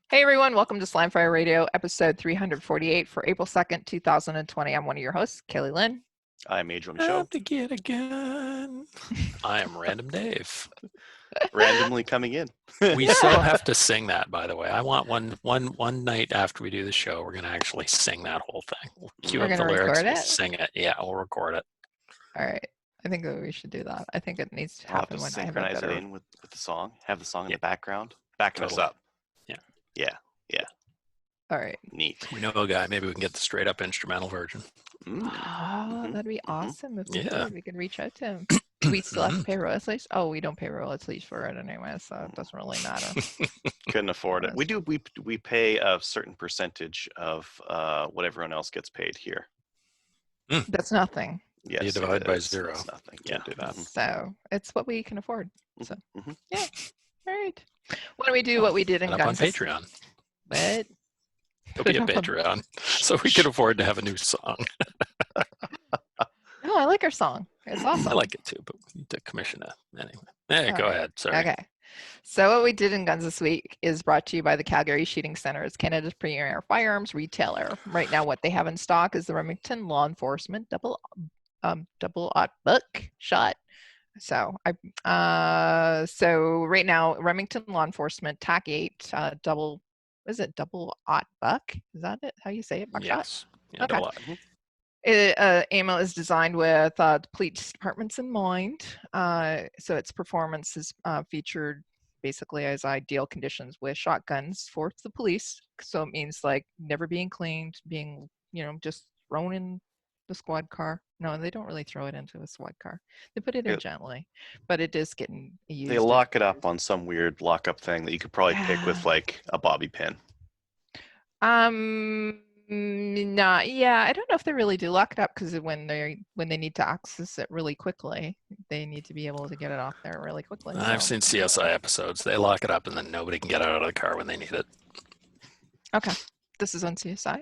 Hey everyone, welcome to Slimefire Radio, episode 348 for April 2nd, 2020. I'm one of your hosts, Kelly Lynn. I'm Adrian Show. Have to get again. I am Random Dave. Randomly coming in. We still have to sing that, by the way. I want one night after we do the show, we're gonna actually sing that whole thing. We'll cue We're up the gonna lyrics, record we'll it? sing it. Yeah, we'll record it. All right. I think that we should do that. I think it needs to I'll have happen to when I have a synchronize better... it in with the song. Have the song in Yeah. the background, backing us Totally. up. Yeah. All right. Neat. We know a guy. Maybe we can get the straight up instrumental version. Mm. Oh, that'd be awesome if we Yeah. could. We could reach out to him. Do we still have to pay royalties? Oh, we don't pay royalties for it anyway, so it doesn't really matter. Couldn't afford it. We do. We pay a certain percentage of what everyone else gets paid here. That's nothing. Yes, You divide by it's 0. nothing. Yeah. Can't do that. So it's what we can afford. So, Mhm. yeah. All right. Why don't we do what we did in And up on Guns? Patreon. What? There'll be a Put it up Patreon, so we can afford to have a new song. No, I like our song. It's awesome. I like it too, but we need to commission it anyway. Hey, All go right. ahead. Sorry. Okay. So what we did in Guns this week is brought to you by the Calgary Shooting Center. It's Canada's premier firearms retailer. Right now, what they have in stock is the Remington Law Enforcement double aught buckshot. So right now, Remington Law Enforcement TAC 8 double aught buck? Is that it? How you say it? Buckshot? Yes. Yeah, Okay. double up. Ammo is designed with the police departments in mind. So its performance is featured basically as ideal conditions with shotguns for the police. So it means like never being cleaned, being, just thrown in the squad car. No, they don't really throw it into a squad car. They put it in gently, but it is getting used. They lock it up on some weird lockup thing that you could probably pick with like a bobby pin. Not, yeah, I don't know if they really do lock it up because when they need to access it really quickly, they need to be able to get it off there really quickly. I've seen CSI episodes. They lock it up and then nobody can get out of the car when they need it. Okay. This is on CSI?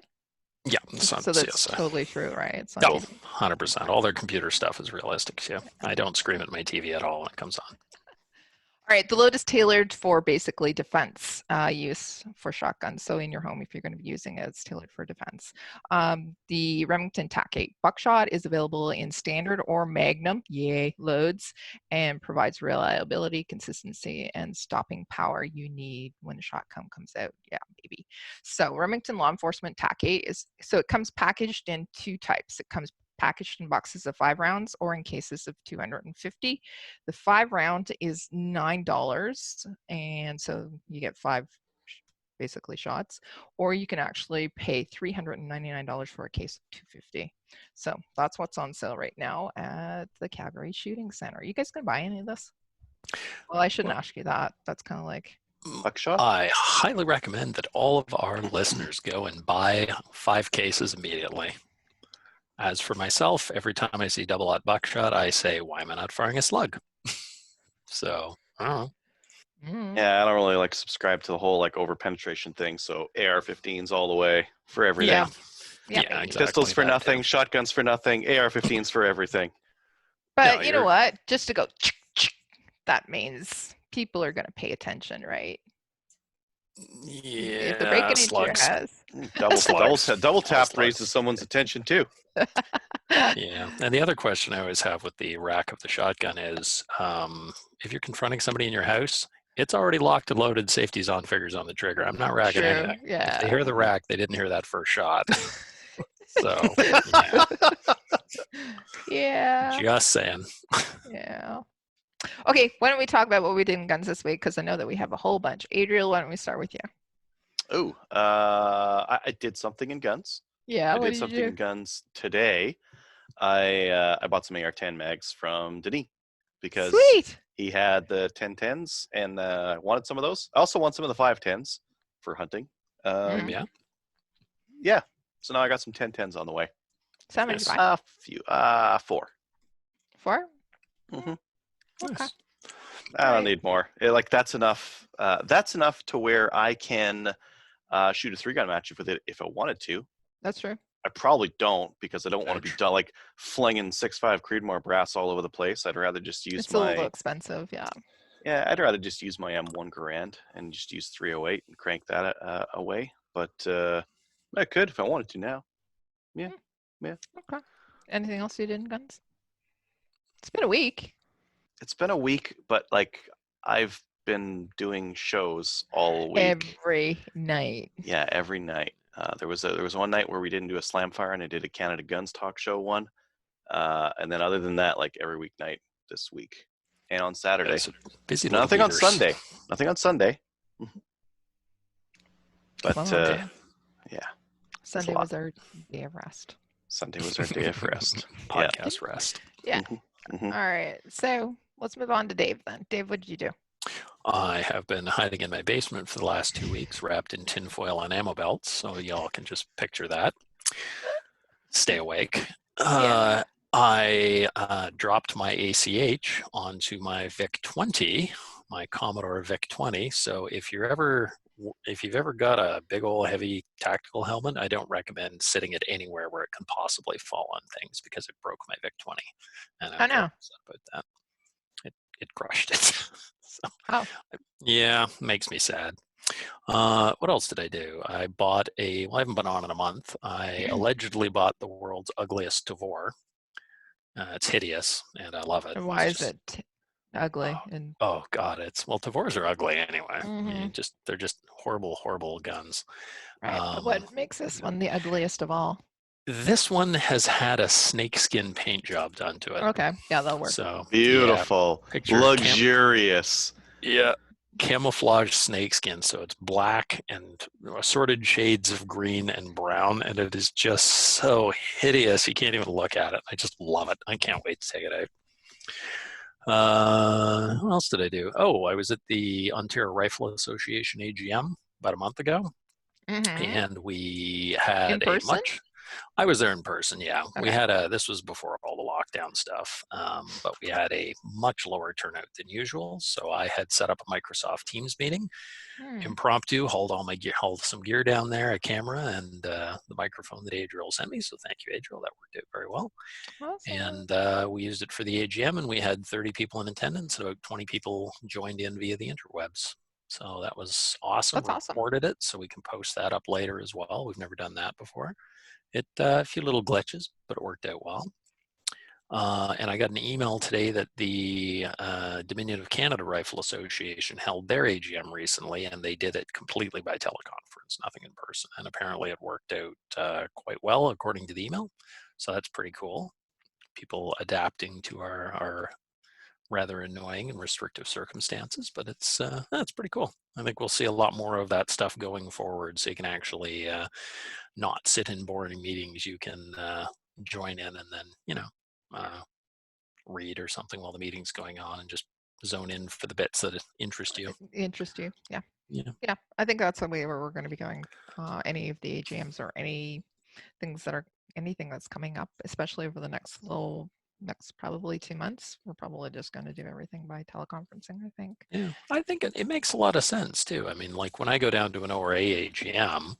Yeah, it's on So that's CSI. totally true, right? It's on No, TV. 100%. All their computer stuff is realistic too. I don't scream at my TV at all when it comes on. All right, the load is tailored for basically defense use for shotguns. So in your home, if you're going to be using it, it's tailored for defense. The Remington TAC 8 buckshot is available in standard or magnum, yay, loads, and provides reliability, consistency, and stopping power you need when the shotgun comes out. Yeah, baby. So Remington Law Enforcement TAC 8 it comes packaged in 2 types. It comes packaged in boxes of 5 rounds or in cases of 250. The 5 round is $9, and so you get 5 basically shots, or you can actually pay $399 for a case of 250. So that's what's on sale right now at the Calgary Shooting Center. Are you guys gonna buy any of this? Well, I shouldn't ask you that. That's kind of like... Buckshot? I highly recommend that all of our listeners go and buy 5 cases immediately. As for myself, every time I see double aught buckshot, I say, why am I not firing a slug? So, I don't know. Yeah, I don't really like subscribe to the whole like over penetration thing. So AR-15s all the way for everything. Yeah, exactly. Pistols for that nothing, too. shotguns for nothing, AR-15s for everything. But No, you know you're- what? Just to go, that means people are going to pay attention, right? If they're breaking Yeah, into your slugs. house. Double tap Slugs. raises someone's attention too. Yeah, and the other question I always have with the rack of the shotgun is, if you're confronting somebody in your house, it's already locked and loaded, safety's on, fingers on the trigger. I'm not racking True, anything. If yeah. they hear the rack, they didn't hear that first shot. So, yeah, Yeah. just saying. Yeah. Okay, why don't we talk about what we did in Guns this week? Because I know that we have a whole bunch. Adriel, why don't we start with you? Oh, I did something in guns. Yeah, I what did did something you in do? guns today. I bought some AR-10 mags from Denis because Sweet. he had the 1010s and I wanted some of those. I also want some of the 510s for hunting. Mhm. Yeah. Yeah. So now I got some 1010s on the way. So how many Nice. did you buy? 4. 4? Mhm. Okay. Nice. I don't Right. need more. That's enough. That's enough to where I can shoot a 3-gun match with it if I wanted to. That's true. I probably don't because I don't want to be Ouch. done like flinging 6.5 Creedmoor brass all over the place. I'd rather just use It's a little my expensive, yeah. Yeah, I'd rather just use my M1 Garand and just use 308 and crank that away. But I could if I wanted to now. Yeah. Okay. Anything else you did in guns? It's been a week. It's been a week, but like I've been doing shows all week. Every night. Yeah, every night. There was one night where we didn't do a slam fire, and I did a Canada Guns talk show one. And then other than that, like every weeknight this week, and on Saturday. Guys are busy little Nothing on beaters. Sunday. Nothing on Sunday. But Well, okay. yeah, Sunday lot. was our day of rest. Sunday was our day of rest. Yeah. Podcast rest. Yeah. Mhm. All right. So let's move on to Dave then. Dave, what did you do? I have been hiding in my basement for the last 2 weeks, wrapped in tinfoil and ammo belts, so y'all can just picture that. Stay awake. Yeah. I dropped my ACH onto my VIC-20, my Commodore VIC-20. So if you've ever got a big old heavy tactical helmet, I don't recommend sitting it anywhere where it can possibly fall on things because it broke my VIC-20, and I'm no. very upset about that. It crushed it. So, Oh. yeah, makes me sad. What else did I do? I bought I haven't been on in a month. I allegedly bought the world's ugliest Tavor. It's hideous, and I love it. And why It's is just- it ugly? And Oh God, Tavors are ugly anyway. I Mhm. mean, they're just horrible, horrible guns. right. But what makes this one the ugliest of all? This one has had a snakeskin paint job done to it. Okay. Yeah, that'll work. So Beautiful, Picture luxurious. yeah, camouflage snakeskin. So it's black and assorted shades of green and brown, and it is just so hideous. You can't even look at it. I just love it. I can't wait to take it out. What else did I do? Oh, I was at the Ontario Rifle Association AGM about a month ago, Mhm. and we had In person? I was there in person, yeah. We Okay. had this was before all the lockdown stuff, but we had a much lower turnout than usual. So I had set up a Microsoft Teams meeting, impromptu, hauled some gear down there, a camera, and the microphone that Adriel sent me. So thank you, Adriel. That worked out very well. Awesome. And we used it for the AGM, and we had 30 people in attendance. About 20 people joined in via the interwebs. So that was awesome. That's We awesome. recorded it, so we can post that up later as well. We've never done that before. A few little glitches, but it worked out well. And I got an email today that the Dominion of Canada Rifle Association held their AGM recently, and they did it completely by teleconference, nothing in person. And apparently it worked out quite well, according to the email. So that's pretty cool. People adapting to our rather annoying and restrictive circumstances, but it's pretty cool. I think we'll see a lot more of that stuff going forward, so you can actually not sit in boring meetings. You can join in and then read or something while the meeting's going on, and just zone in for the bits that interest you. Interest you. Yeah. Yeah. Yeah. I think that's the way we're going to be going. Any of the AGMs or anything that's coming up, especially over the next probably 2 months, we're probably just going to do everything by teleconferencing, I think. Yeah, I think it makes a lot of sense too. I mean, like when I go down to an ORA AGM,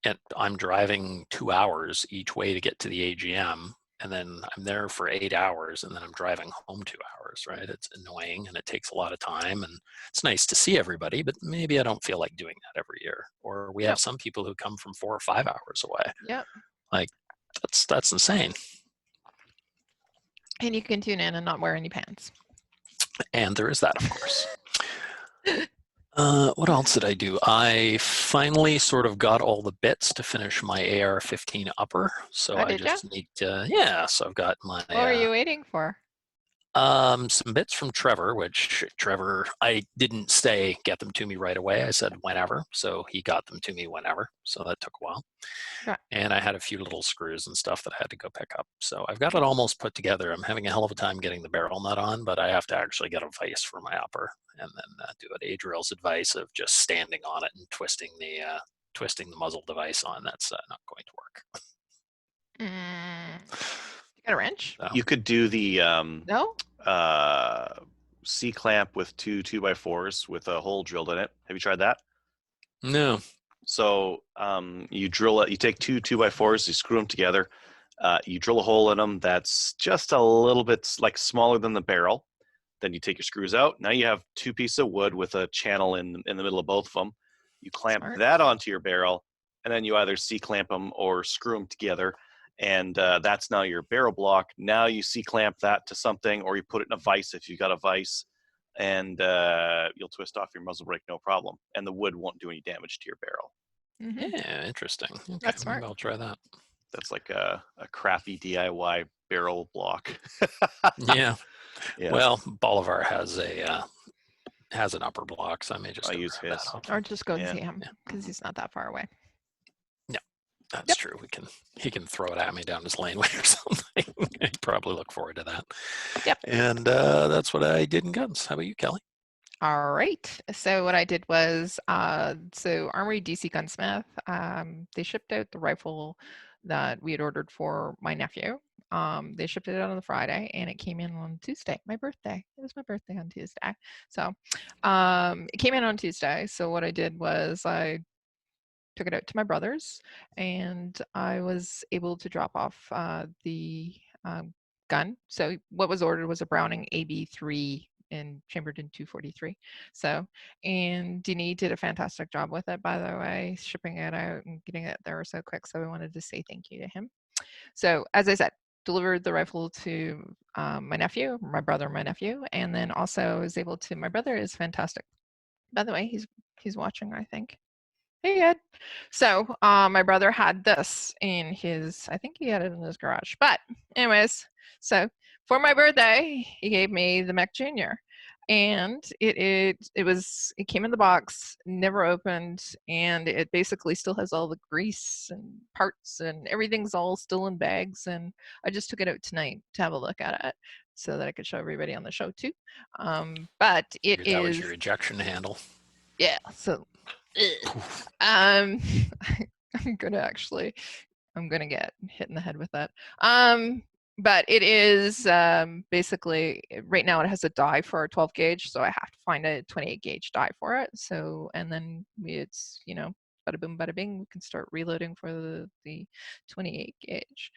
and I'm driving 2 hours each way to get to the AGM, and then I'm there for 8 hours, and then I'm driving home 2 hours, right? It's annoying, and it takes a lot of time, and it's nice to see everybody, but maybe I don't feel like doing that every year. Or we have some people who come from 4 or 5 hours away. Yep. Like, that's insane. And you can tune in and not wear any pants. And there is that, of course. What else did I do? I finally sort of got all the bits to finish my AR-15 upper. So I just need to, so I've got my... What are you waiting for? Some bits from Trevor, which Trevor, I didn't say get them to me right away. I said whenever. So he got them to me whenever. So that took a while. Okay. And I had a few little screws and stuff that I had to go pick up. So I've got it almost put together. I'm having a hell of a time getting the barrel nut on, but I have to actually get a vise for my upper and then do it. Adriel's advice of just standing on it and twisting the muzzle device on, that's not going to work. You got a wrench? So, You could do the No? C-clamp with 2 2x4s with a hole drilled in it. Have you tried that? no. So you drill it. You take 2 2x4s, you screw them together. You drill a hole in them that's just a little bit like smaller than the barrel, Then you take your screws out. Now you have 2 pieces of wood with a channel in the middle of both of them. You clamp Smart. that onto your barrel, and then you either C-clamp them or screw them together. And that's now your barrel block. Now you C-clamp that to something, or you put it in a vise if you got a vise, and you'll twist off your muzzle brake no problem. And the wood won't do any damage to your barrel. Mhm. Yeah, interesting. Okay, That's smart. maybe I'll try that. That's like a crappy DIY barrel block. Yeah. Yeah. Well, Bolivar has an upper block, so I may just I go use grab his. that off. Or just go and Yeah. see him Yeah. because he's not that far away. That's Yep. true. He can throw it at me down his laneway or something. I'd probably look forward to that. Yep. And that's what I did in guns. How about you, Kelly? All right. So what I did was, so Armory DC Gunsmith, they shipped out the rifle that we had ordered for my nephew. They shipped it out on the Friday, and it came in on Tuesday, my birthday. It was my birthday on Tuesday. So it came in on Tuesday. So what I did was I took it out to my brother's, and I was able to drop off the gun. So what was ordered was a Browning AB3 and chambered in 243. So, and Denis did a fantastic job with it, by the way, shipping it out and getting it there so quick. So I wanted to say thank you to him. So as I said, delivered the rifle to my nephew, my brother, my nephew, and then also was able to, my brother is fantastic. By the way, he's watching, I think. Hey, Ed. So my brother had this in his, I think he had it in his garage. But anyways, so for my birthday, he gave me the Mech Junior. And it came in the box, never opened, and it basically still has all the grease and parts and everything's all still in bags. And I just took it out tonight to have a look at it so that I could show everybody on the show too. But it Figured that was is, your ejection handle. yeah. So I'm gonna get hit in the head with that. But it is basically right now it has a die for a 12 gauge, so I have to find a 28 gauge die for it. So and then it's bada boom bada bing, we can start reloading for the 28 gauge.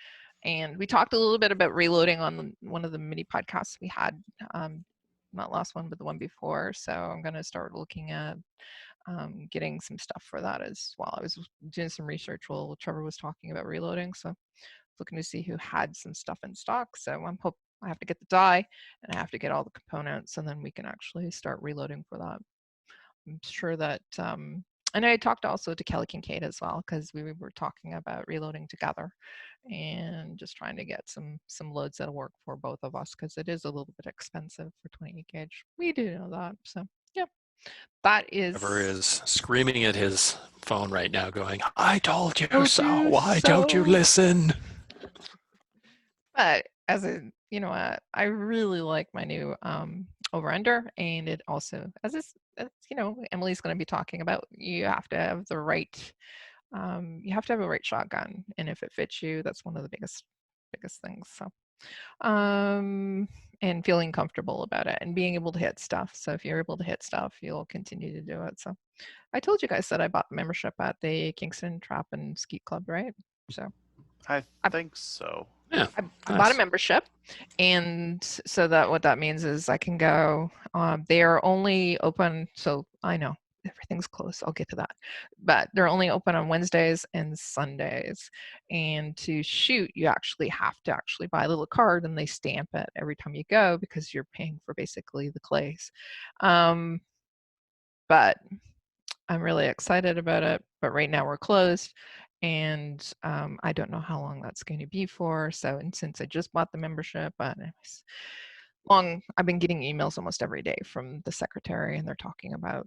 And we talked a little bit about reloading on one of the mini podcasts we had, not last one but the one before. So I'm gonna start looking at getting some stuff for that as well. I was doing some research while Trevor was talking about reloading, so looking to see who had some stuff in stock. So I have to get the die and I have to get all the components, and then we can actually start reloading for that. I'm sure that, and I talked also to Kelly Kincaid as well, because we were talking about reloading together and just trying to get some loads that'll work for both of us, because it is a little bit expensive for 28 gauge. We do know that, so yeah. That is. Trevor is screaming at his phone right now, going, "I told you Told so. you Why don't you so." listen?" But as a, I really like my new over-under, and it also, as Emily's going to be talking about, you have to have the right, you have to have a right shotgun, and if it fits you, that's one of the biggest things. So, and feeling comfortable about it and being able to hit stuff. So if you're able to hit stuff, you'll continue to do it. So I told you guys that I bought the membership at the Kingston Trap and Skeet Club, right? So I think so. Yeah, I bought a membership, and so that what that means is I can go. They are only open, so I know everything's closed. I'll get to that, but they're only open on Wednesdays and Sundays. And to shoot, you actually have to buy a little card, and they stamp it every time you go because you're paying for basically the clays. But I'm really excited about it. But right now we're closed. And I don't know how long that's going to be for. So, and since I just bought the membership, I've been getting emails almost every day from the secretary, and they're talking about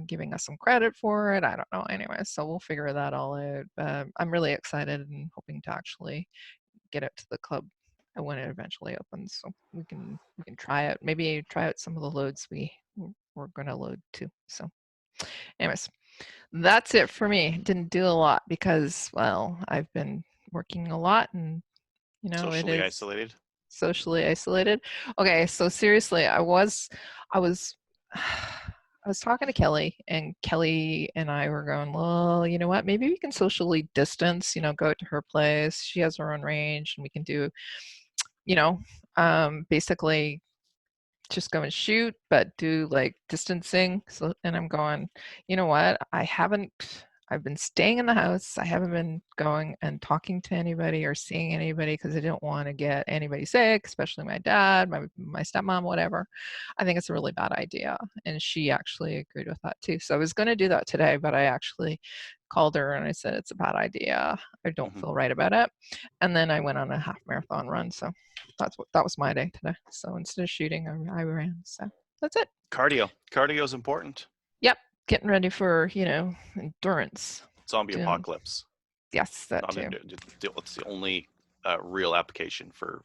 giving us some credit for it. I don't know. Anyway, so we'll figure that all out. I'm really excited and hoping to actually get it to the club when it eventually opens, so we can try it. Maybe try out some of the loads we're going to load too. So, anyways. That's it for me. Didn't do a lot because, well, I've been working a lot, and Socially isolated. Socially isolated. Okay, so seriously, I was talking to Kelly, and Kelly and I were going, well, you know what? Maybe we can socially distance. Go to her place. She has her own range, and we can do, basically just go and shoot, but do like distancing. So, and I'm going, you know what? I've been staying in the house. I haven't been going and talking to anybody or seeing anybody because I didn't want to get anybody sick, especially my dad, my stepmom, whatever. I think it's a really bad idea. And she actually agreed with that too. So I was going to do that today, but I actually called her and I said, it's a bad idea. I don't Mhm. feel right about it. And then I went on a half marathon run. So that was my day today. So instead of shooting, I ran. So that's it. Cardio is important. Yep. Getting ready for, endurance. Zombie Doing- apocalypse. Yes, that Not too. it's the only real application for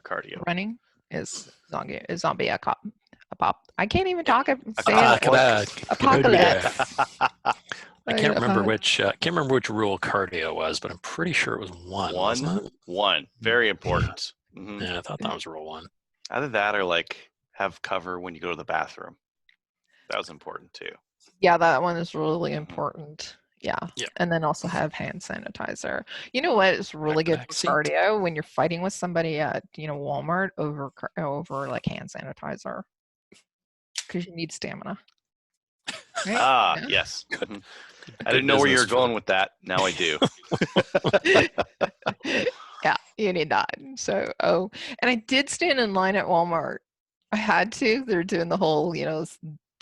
cardio. Running is zombie I can't even talk. Say Apocalypse. I can't remember which rule cardio was, but I'm pretty sure it was one. Wasn't it? One. Very important. Mhm. Yeah, I thought that was rule one. Either that or like have cover when you go to the bathroom. That was important too. Yeah, that one is really Mhm. important. Yeah. Yeah. And then also have hand sanitizer. You know what is really good for Backseat. cardio when you're fighting with somebody at, Walmart over like hand sanitizer. Because you need stamina. Right? Ah, Yeah. yes. Mhm. Good I didn't know where you were business for going with that. Now I do. Yeah, you need that. So, and I did stand in line at Walmart. I had to. They're doing the whole,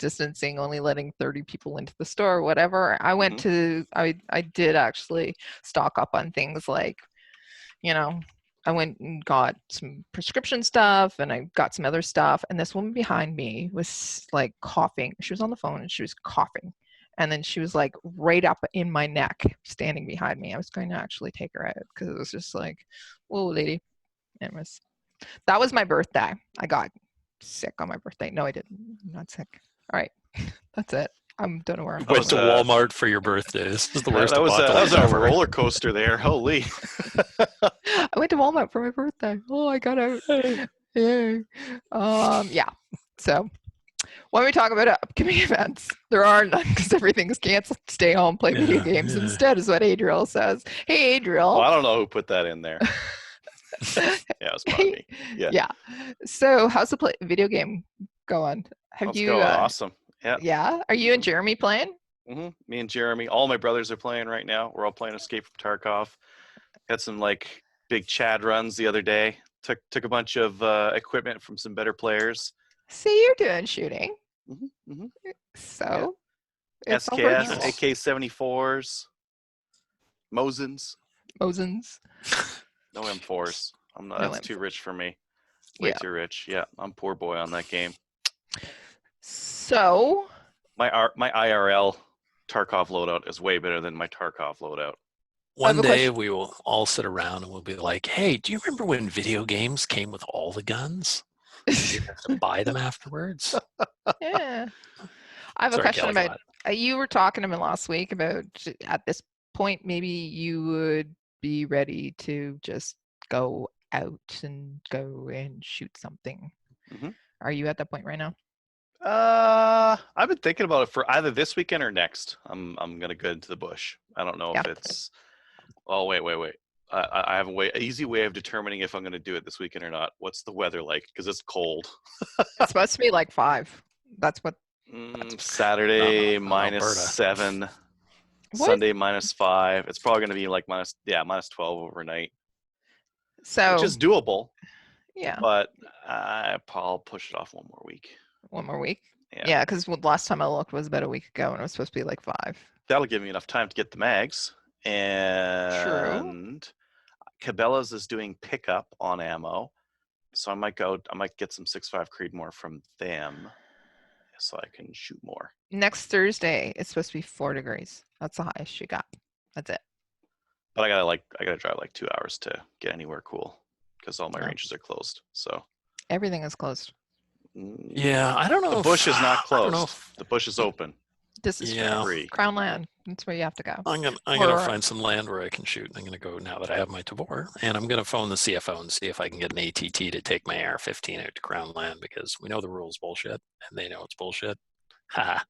distancing, only letting 30 people into the store, whatever. I went to, I did actually stock up on things like, I went and got some prescription stuff and I got some other stuff. And this woman behind me was like coughing. She was on the phone and she was coughing. And then she was like right up in my neck, standing behind me. I was going to actually take her out because it was just like, whoa, lady. Anyways, that was my birthday. I got sick on my birthday. No, I didn't. I'm not sick. All right. That's it. I don't know where I'm Went to going. Walmart for your birthday. This is the worst that was apocalypse a ever. roller coaster there. Holy. I went to Walmart for my birthday. Oh, I got out. Yeah. Yeah. So when we talk about upcoming events, there are none because everything's canceled. Stay home, play video games instead, is what Adriel says. Hey, Adriel. Well, I don't know who put that in there. Yeah, it was probably me. Yeah. So how's the video game going? Let's go. Awesome. Yeah. Yeah. Are you and Jeremy playing? Mm-hmm. Me and Jeremy. All my brothers are playing right now. We're all playing Escape from Tarkov. Had some like big Chad runs the other day. Took a bunch of equipment from some better players. See, you're doing shooting. Mm-hmm. Mm-hmm. So it's SKS, AK-74s, Mosins. No M4s. I'm not. That's too rich for me. Way too rich. Yeah, I'm poor boy on that game. So my IRL Tarkov loadout is way better than my Tarkov loadout. One day we will all sit around and we'll be like, hey, do you remember when video games came with all the guns? You have to buy them afterwards. Yeah. I have a question about, you were talking to me last week about at this point, maybe you would be ready to just go out and go and shoot something. Mm-hmm. Are you at that point right now? I've been thinking about it for either this weekend or next. I'm gonna go into the bush. I don't know if it's. Oh wait. I have an easy way of determining if I'm gonna do it this weekend or not. What's the weather like? Because it's cold. It's supposed to be like 5. That's what. Saturday -7. What? Sunday -5. It's probably gonna be like -12 overnight. So. Which is doable. Yeah. But I'll push it off one more week. One more week? Yeah, because last time I looked was about a week ago and it was supposed to be like 5. That'll give me enough time to get the mags. And Cabela's is doing pickup on ammo. So I might get some 6.5 Creedmoor from them so I can shoot more. Next Thursday, it's supposed to be 4 degrees. That's the highest you got. That's it. But I gotta drive like 2 hours to get anywhere cool because all my ranges are closed. So everything is closed. Yeah, I don't know. The bush is not closed. The bush is open. This is free. Crown land. That's where you have to go. I'm gonna find some land where I can shoot. I'm gonna go now that I have my Tavor, and I'm gonna phone the CFO and see if I can get an ATT to take my AR-15 out to Crown land because we know the rules bullshit and they know it's bullshit. Haha,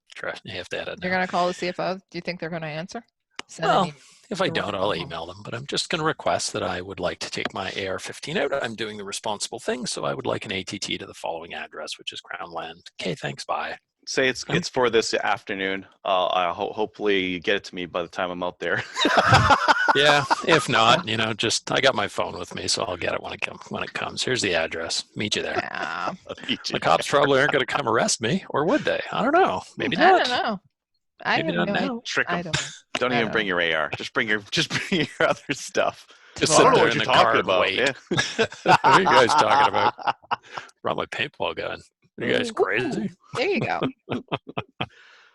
you have to edit. You're gonna call the CFO. Do you think they're gonna answer? send an Well, email. if I You're don't, working I'll from home. email them. But I'm just going to request that I would like to take my AR-15 out. I'm doing the responsible thing, so I would like an ATT to the following address, which is Crown Land. Okay, thanks. Bye. Say it's for this afternoon. Hopefully you get it to me by the time I'm out there. Yeah, if not, just I got my phone with me, so I'll get it when it comes. Here's the address. Meet you there. Yeah. The cops probably aren't going to come arrest me, or would they? I don't know. Maybe I not. don't know. I Maybe have not no now. Trick I them. don't. Don't I even don't bring know. your AR. Just bring your other stuff. Just I sit don't know there what in you're the car talking and about. wait. Yeah. What are you guys talking about? Brought my paintball gun. Are you guys Ooh, crazy? there you go.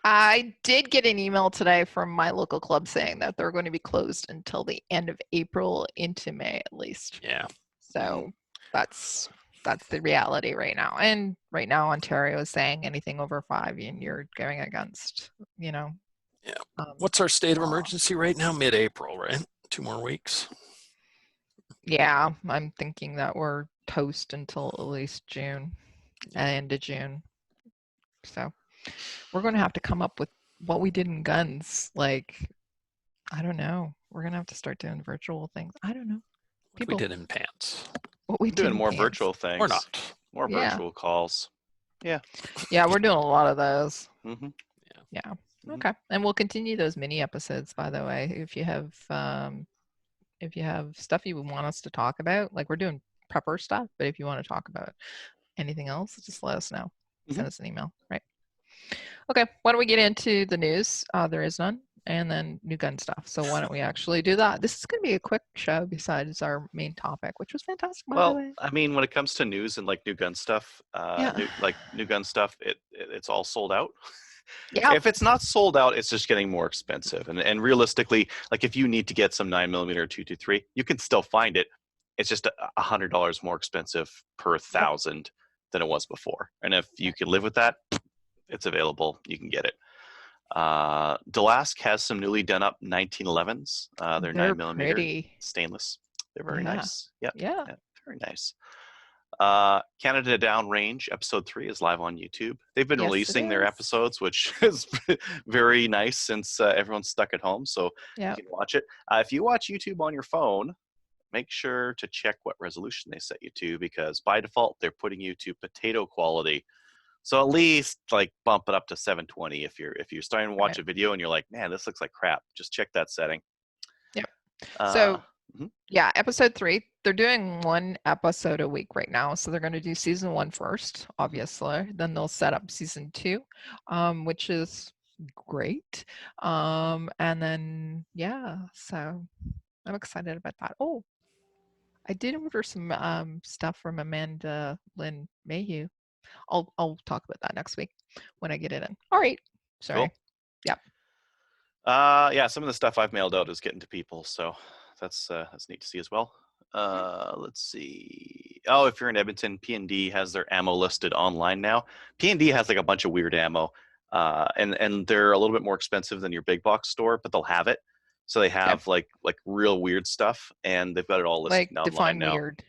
I did get an email today from my local club saying that they're going to be closed until the end of April into May at least. Yeah. So that's the reality right now. And right now Ontario is saying anything over 5 and you're going against, Yeah. What's our state of law. emergency right now? Mid-April, right? 2 more weeks. Yeah, I'm thinking that we're toast until at least June, end of June. So we're going to have to come up with what we did in guns. Like, I don't know. We're going to have to start doing virtual things. I don't know. What we did in pants. What we I'm doing did in more pants. virtual things. Or not. More Yeah. virtual calls. Yeah, we're doing a lot of those. Mm-hmm. Yeah. Mhm. Okay. And we'll continue those mini episodes, by the way. If you have stuff you would want us to talk about, like we're doing prepper stuff, but if you want to talk about anything else, just let us know. Send us an email, right? Okay, why don't we get into the news? There is none, and then new gun stuff. So why don't we actually do that? This is going to be a quick show besides our main topic, which was fantastic, by the way. I mean, when it comes to news and like new gun stuff, new gun stuff, it's all sold out. Yeah. If it's not sold out, it's just getting more expensive. And realistically, like if you need to get some 9mm 223, you can still find it. It's just $100 more expensive per 1,000 than it was before. And if you can live with that, it's available. You can get it. Delask has some newly done up 1911s. They're 9mm pretty. stainless. They're very nice. Yep. Yeah. Very nice. Canada Downrange episode 3 is live on YouTube. They've been releasing their episodes, which is very nice since everyone's stuck at home. So you can watch it. If you watch YouTube on your phone, make sure to check what resolution they set you to, because by default they're putting you to potato quality. So at least like bump it up to 720 if you're starting to watch a video and you're like, man, this looks like crap. Just check that setting. Yep. So yeah, episode 3. They're doing 1 episode a week right now. So they're going to do season 1 first, obviously. Then they'll set up season 2, which is great. And then so I'm excited about that. Oh, I did order some stuff from Amanda Lynn Mayhew. I'll talk about that next week when I get it in. All right. Sorry. Cool. Yep. Yeah, some of the stuff I've mailed out is getting to people, so that's neat to see as well. Let's see. Oh, if you're in Edmonton, P&D has their ammo listed online now. P&D has like a bunch of weird ammo, and they're a little bit more expensive than your big box store, but they'll have it. So they have like real weird stuff, and they've got it all listed online define now. Weird.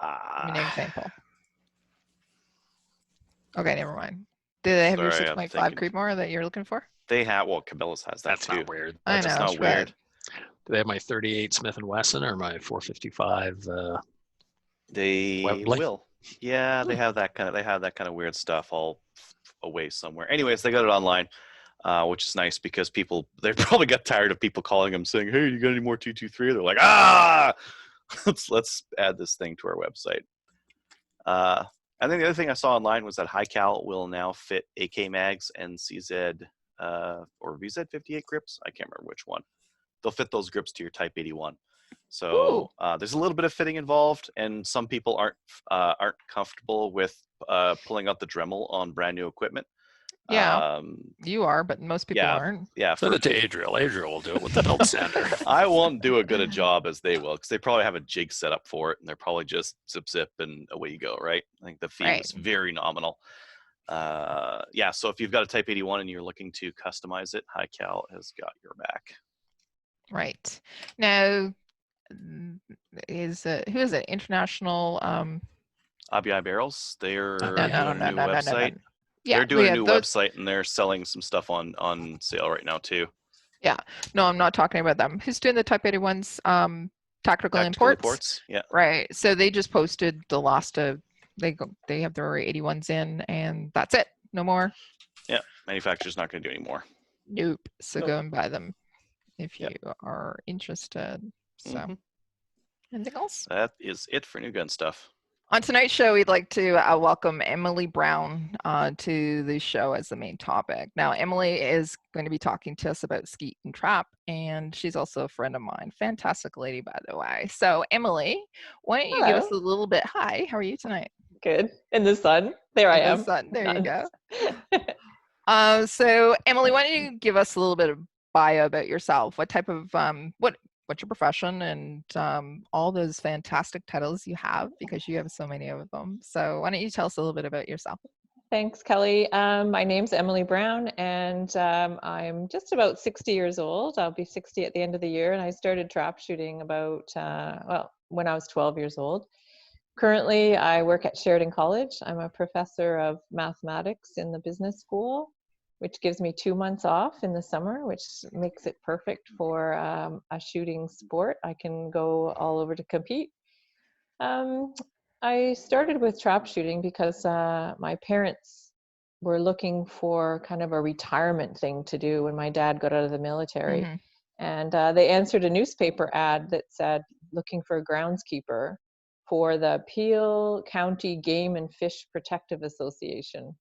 Give me an example. Okay, never mind. Do they have your 6.5 Creedmoor that you're looking for? They have. Well, Cabela's has that That's too. Not weird. That's not weird. Do they have my 38 Smith & Wesson or my 455? They will. Yeah, they have that kind of weird stuff all away somewhere. Anyways, they got it online, which is nice because they probably got tired of people calling them saying, "Hey, you got any more 223?" They're like, let's add this thing to our website. And then the other thing I saw online was that High Cal will now fit AK mags and CZ or VZ58 grips. I can't remember which one. They'll fit those grips to your Type 81. So there's a little bit of fitting involved, and some people aren't comfortable with pulling out the Dremel on brand new equipment. Yeah, you are, but most people aren't. Yeah, send it to Adriel. Adriel will do it with the belt sander. I won't do a good a job as they will, because they probably have a jig set up for it, and they're probably just zip and away you go, right? I think the fee is very nominal. So if you've got a Type 81 and you're looking to customize it, High Cal has got your back. Right. Now, who is it? International ABI Barrels. They're no, doing a new website. Yeah, they're doing a new website, and they're selling some stuff on sale right now too. Yeah. No, I'm not talking about them. Who's doing the Type 81s? Tactical Tactical Imports? Imports. Yeah. Right. So they just posted the last of they have their 81s in, and that's it. No more. Yeah. Manufacturer's not going to do any more. Nope. So Nope. go and buy them if you Yep. are interested. So Mhm. anything else? That is it for new gun stuff. On tonight's show, we'd like to welcome Emily Brown to the show as the main topic. Now, Emily is going to be talking to us about skeet and trap, and she's also a friend of mine. Fantastic lady, by the way. So, Emily, why don't you give us Hello. a little bit? Hi, how are you tonight? Good. In the sun. There I In the am. sun. There you go. Go. So, Emily, why don't you give us a little bit of bio about yourself? What type of what's your profession, and all those fantastic titles you have, because you have so many of them. So why don't you tell us a little bit about yourself? Thanks, Kelly. My name's Emily Brown, and I'm just about 60 years old. I'll be 60 at the end of the year, and I started trap shooting about, when I was 12 years old. Currently, I work at Sheridan College. I'm a professor of mathematics in the business school, which gives me 2 months off in the summer, which makes it perfect for a shooting sport. I can go all over to compete. I started with trap shooting because my parents were looking for kind of a retirement thing to do when my dad got out of the military. Mm-hmm. And they answered a newspaper ad that said, looking for a groundskeeper for the Peel County Game and Fish Protective Association,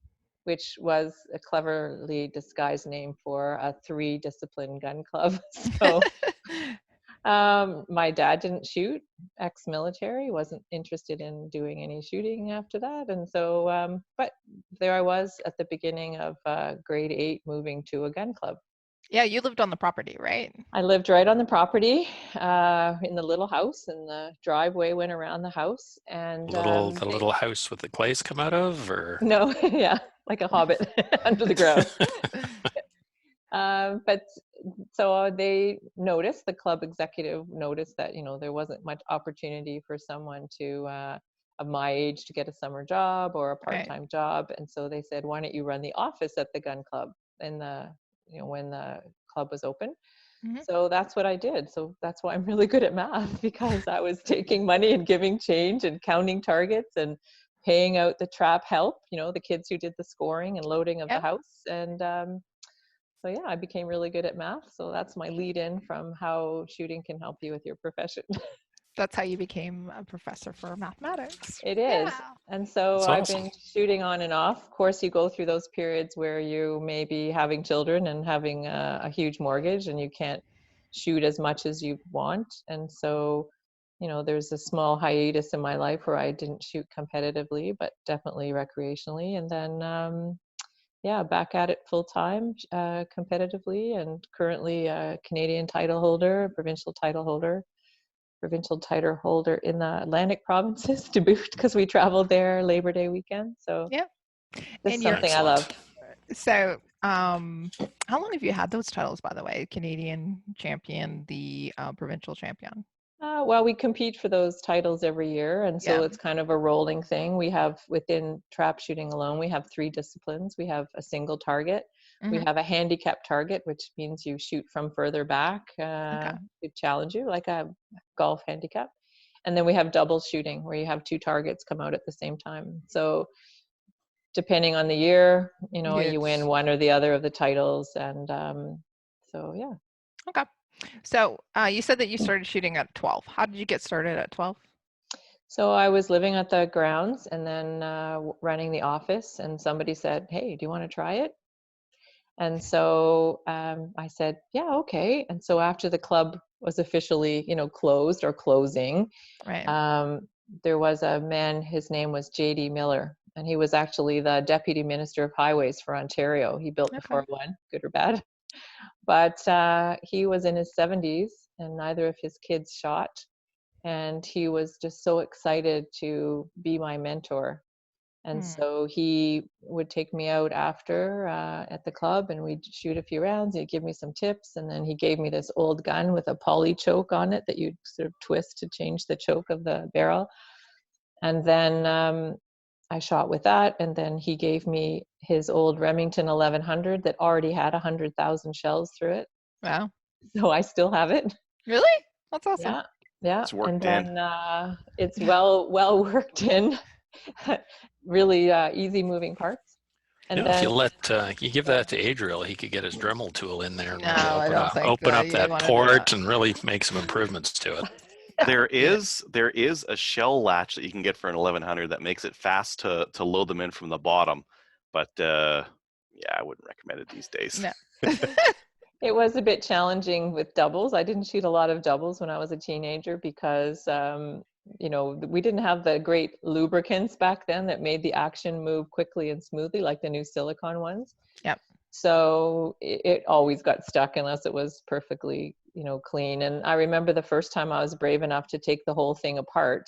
which was a cleverly disguised name for a 3-discipline gun club. So my dad didn't shoot, ex-military, wasn't interested in doing any shooting after that. And so, but there I was at the beginning of grade 8, moving to a gun club. Yeah, you lived on the property, right? I lived right on the property, in the little house, and the driveway went around the house. And The little house with the clays come out of, or no, yeah, like a hobbit under the ground. But so they noticed, the club executive noticed that, there wasn't much opportunity for someone to of my age to get a summer job or a part-time job. And so they said, why don't you run the office at the gun club in the, when the club was open. Mm-hmm. So that's what I did. So that's why I'm really good at math, because I was taking money and giving change and counting targets and paying out the trap help, the kids who did the scoring and loading of the house. And so yeah, I became really good at math. So that's my lead in from how shooting can help you with your profession. That's how you became a professor for mathematics. It is. Yeah. And so That's I've awesome. been shooting on and off. Of course, you go through those periods where you may be having children and having a huge mortgage, and you can't shoot as much as you want. And so, there's a small hiatus in my life where I didn't shoot competitively, but definitely recreationally. And then, yeah, back at it full time, competitively, and currently a Canadian title holder, provincial title holder in the Atlantic provinces to boot, because we traveled there Labor Day weekend. So Yep. this And is you're something I love. So, how long have you had those titles, by the way? Canadian champion, the provincial champion. Well, we compete for those titles every year, and so Yeah. it's kind of a rolling thing. We have, within trap shooting alone, we have 3 disciplines. We have a single target. We have a handicap target, which means you shoot from further back to challenge you, like a golf handicap. And then we have double shooting, where you have 2 targets come out at the same time. So depending on the year, you win one or the other of the titles. And so, yeah. Okay. So you said that you started shooting at 12. How did you get started at 12? So I was living at the grounds and then running the office, and somebody said, hey, do you want to try it? And so I said, yeah, okay. And so after the club was officially, closed or closing, Right. there was a man, his name was J.D. Miller, and he was actually the Deputy Minister of Highways for Ontario. He built the 401, good or bad. But he was in his 70s, and neither of his kids shot. And he was just so excited to be my mentor. And so he would take me out after at the club, and we'd shoot a few rounds. He'd give me some tips, and then he gave me this old gun with a poly choke on it that you'd sort of twist to change the choke of the barrel. And then I shot with that, and then he gave me his old Remington 1100 that already had 100,000 shells through it. Wow. So I still have it. Really? That's awesome. Yeah. Yeah. It's worked And in. then it's well worked in. Really easy moving parts. And You know, if you then let you give that to Adriel, he could get his Dremel tool in there and No, really I don't think open up you that wanna do port that. and really make some improvements to it. There is a shell latch that you can get for an 1100 that makes it fast to load them in from the bottom, but yeah, I wouldn't recommend it these days. No. it was a bit challenging with doubles. I didn't shoot a lot of doubles when I was a teenager because, you know, we didn't have the great lubricants back then that made the action move quickly and smoothly like the new silicone ones. Yep. So it always got stuck unless it was perfectly, you know, clean. And I remember the first time I was brave enough to take the whole thing apart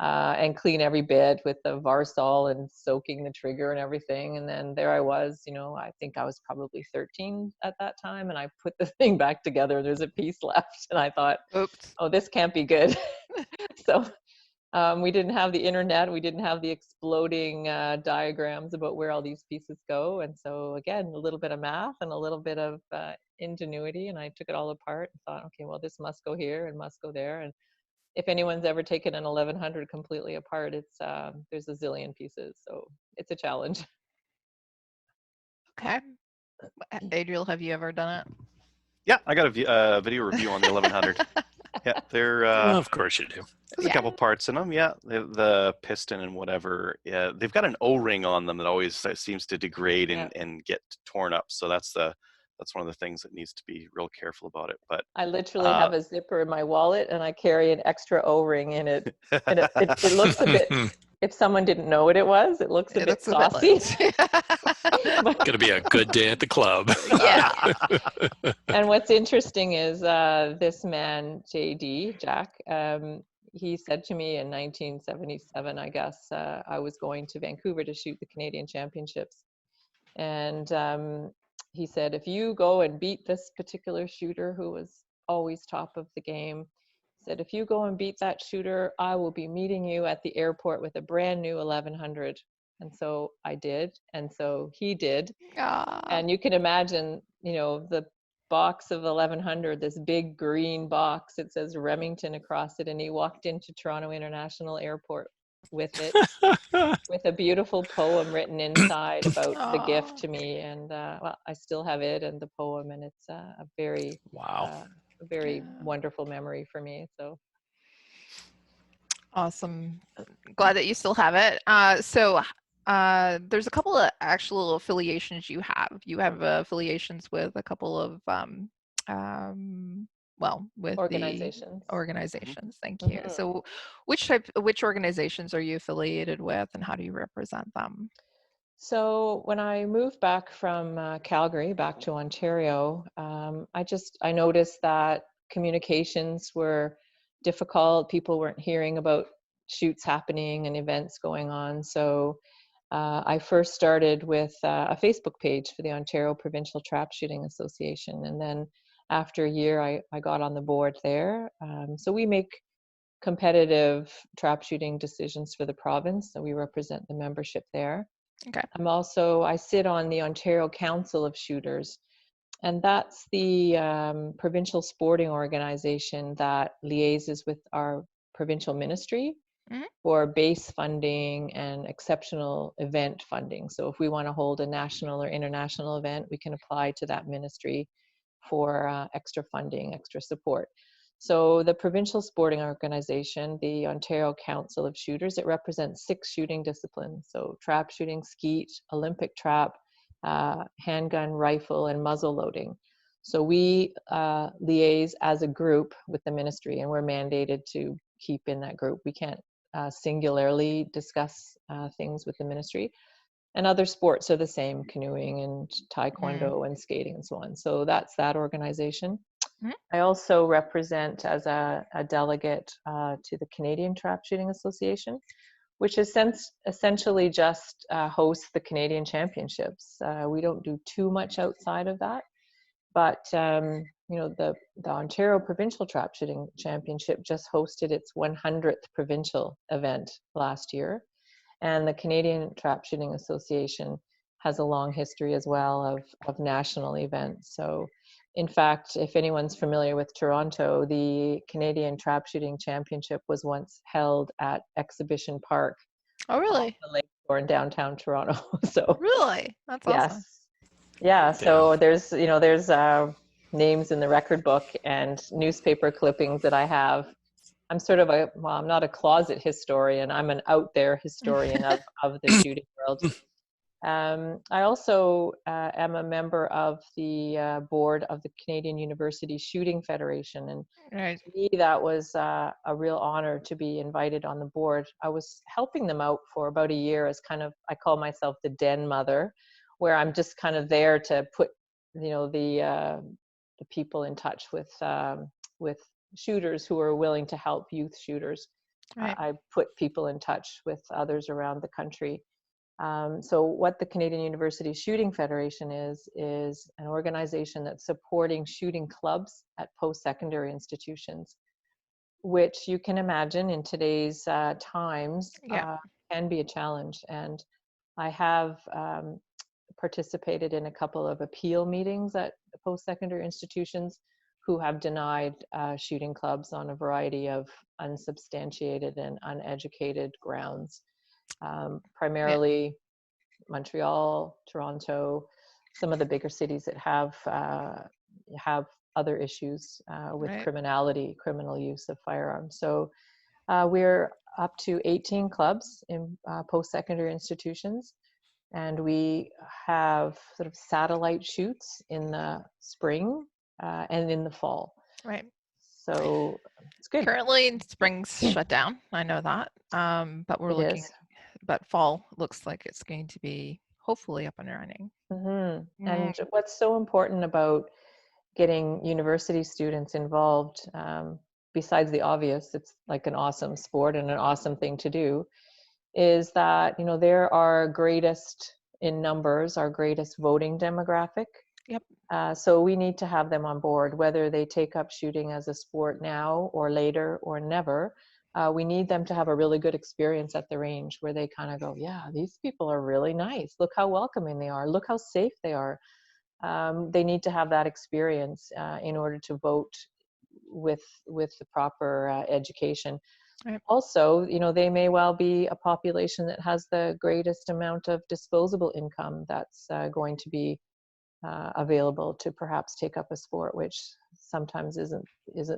and clean every bit with the Varsol and soaking the trigger and everything. And then there I was, you know, I think I was probably 13 at that time. And I put the thing back together. There's a piece left. And I thought, Oops. oh, this can't be good. So we didn't have the internet. We didn't have the exploding diagrams about where all these pieces go. And so again, a little bit of math and a little bit of ingenuity. And I took it all apart and thought, okay, well, this must go here and must go there. And if anyone's ever taken an 1100 completely apart, it's there's a zillion pieces. So it's a challenge. Okay. Adriel, have you ever done it? Yeah, I got a video review on the 1100. Yeah, they're Of course you do. there's a couple parts in them. Yeah, the piston and whatever. Yeah, they've got an O-ring on them that always seems to degrade and get torn up. So that's one of the things that needs to be real careful about it. But I literally have a zipper in my wallet and I carry an extra O-ring in it. And it looks a bit, if someone didn't know what it was, it looks a bit saucy. Gonna be a good day at the club. Yeah. And what's interesting is this man, Jack, he said to me in 1977, I guess, I was going to Vancouver to shoot the Canadian Championships. And he said, if you go and beat this particular shooter who was always top of the game, he said, if you go and beat that shooter, I will be meeting you at the airport with a brand new 1100. And so I did. And so he did. And you can imagine, you know, the box of 1100, this big green box, it says Remington across it. And he walked into Toronto International Airport with it, with a beautiful poem written inside about the gift to me. And well, I still have it and the poem, and it's a very, Wow. a very wonderful memory for me. So Awesome. Glad that you still have it. So there's a couple of actual affiliations you have. You have affiliations with a couple of with organizations. the organizations. Thank you. So which organizations are you affiliated with and how do you represent them? So when I moved back from Calgary back to Ontario, I noticed that communications were difficult. People weren't hearing about shoots happening and events going on. So I first started with a Facebook page for the Ontario Provincial Trap Shooting Association. And then after a year, I got on the board there. So we make competitive trap shooting decisions for the province. So we represent the membership there. Okay. I sit on the Ontario Council of Shooters, and that's the provincial sporting organization that liaises with our provincial ministry for base funding and exceptional event funding. So if we want to hold a national or international event, we can apply to that ministry for extra funding, extra support. So the provincial sporting organization, the Ontario Council of Shooters, it represents 6 shooting disciplines. So trap shooting, skeet, Olympic trap, handgun, rifle, and muzzle loading. So we liaise as a group with the ministry, and we're mandated to keep in that group. We can't singularly discuss things with the ministry. And other sports are the same, canoeing and taekwondo and skating and so on. So that's that organization. I also represent as a delegate to the Canadian Trap Shooting Association, which is essentially just hosts the Canadian Championships. We don't do too much outside of that, but you know, the Ontario Provincial Trap Shooting Championship just hosted its 100th provincial event last year, and the Canadian Trap Shooting Association has a long history as well of national events. So In fact, if anyone's familiar with Toronto, the Canadian Trap Shooting Championship was once held at Exhibition Park Oh, off really? the Lakeshore in downtown Toronto. So Really? That's awesome. yes, yeah. So there's names in the record book and newspaper clippings that I have. I'm sort of I'm not a closet historian. I'm an out there historian of the shooting world. I also am a member of the board of the Canadian University Shooting Federation. And Right. to me, that was a real honor to be invited on the board. I was helping them out for about a year as kind of, I call myself the den mother, where I'm just kind of there to put, the people in touch with shooters who are willing to help youth shooters. Right. I put people in touch with others around the country. So what the Canadian University Shooting Federation is an organization that's supporting shooting clubs at post-secondary institutions, which you can imagine in today's times Yeah. can be a challenge. And I have participated in a couple of appeal meetings at post-secondary institutions who have denied shooting clubs on a variety of unsubstantiated and uneducated grounds. Primarily Montreal, Toronto, some of the bigger cities that have other issues with Right. criminality, criminal use of firearms. So we're up to 18 clubs in post-secondary institutions, and we have sort of satellite shoots in the spring and in the fall. Right. So it's good. Currently, spring's shut down. I know that. But we're It looking, is. but fall looks like it's going to be hopefully up and running. Mm-hmm. And what's so important about getting university students involved, besides the obvious, it's like an awesome sport and an awesome thing to do, is that, they're our greatest in numbers, our greatest voting demographic. Yep. So we need to have them on board, whether they take up shooting as a sport now or later or never. We need them to have a really good experience at the range where they kind of go, yeah, these people are really nice. Look how welcoming they are. Look how safe they are. They need to have that experience in order to vote with the proper education. Right. Also, they may well be a population that has the greatest amount of disposable income that's going to be available to perhaps take up a sport, which sometimes isn't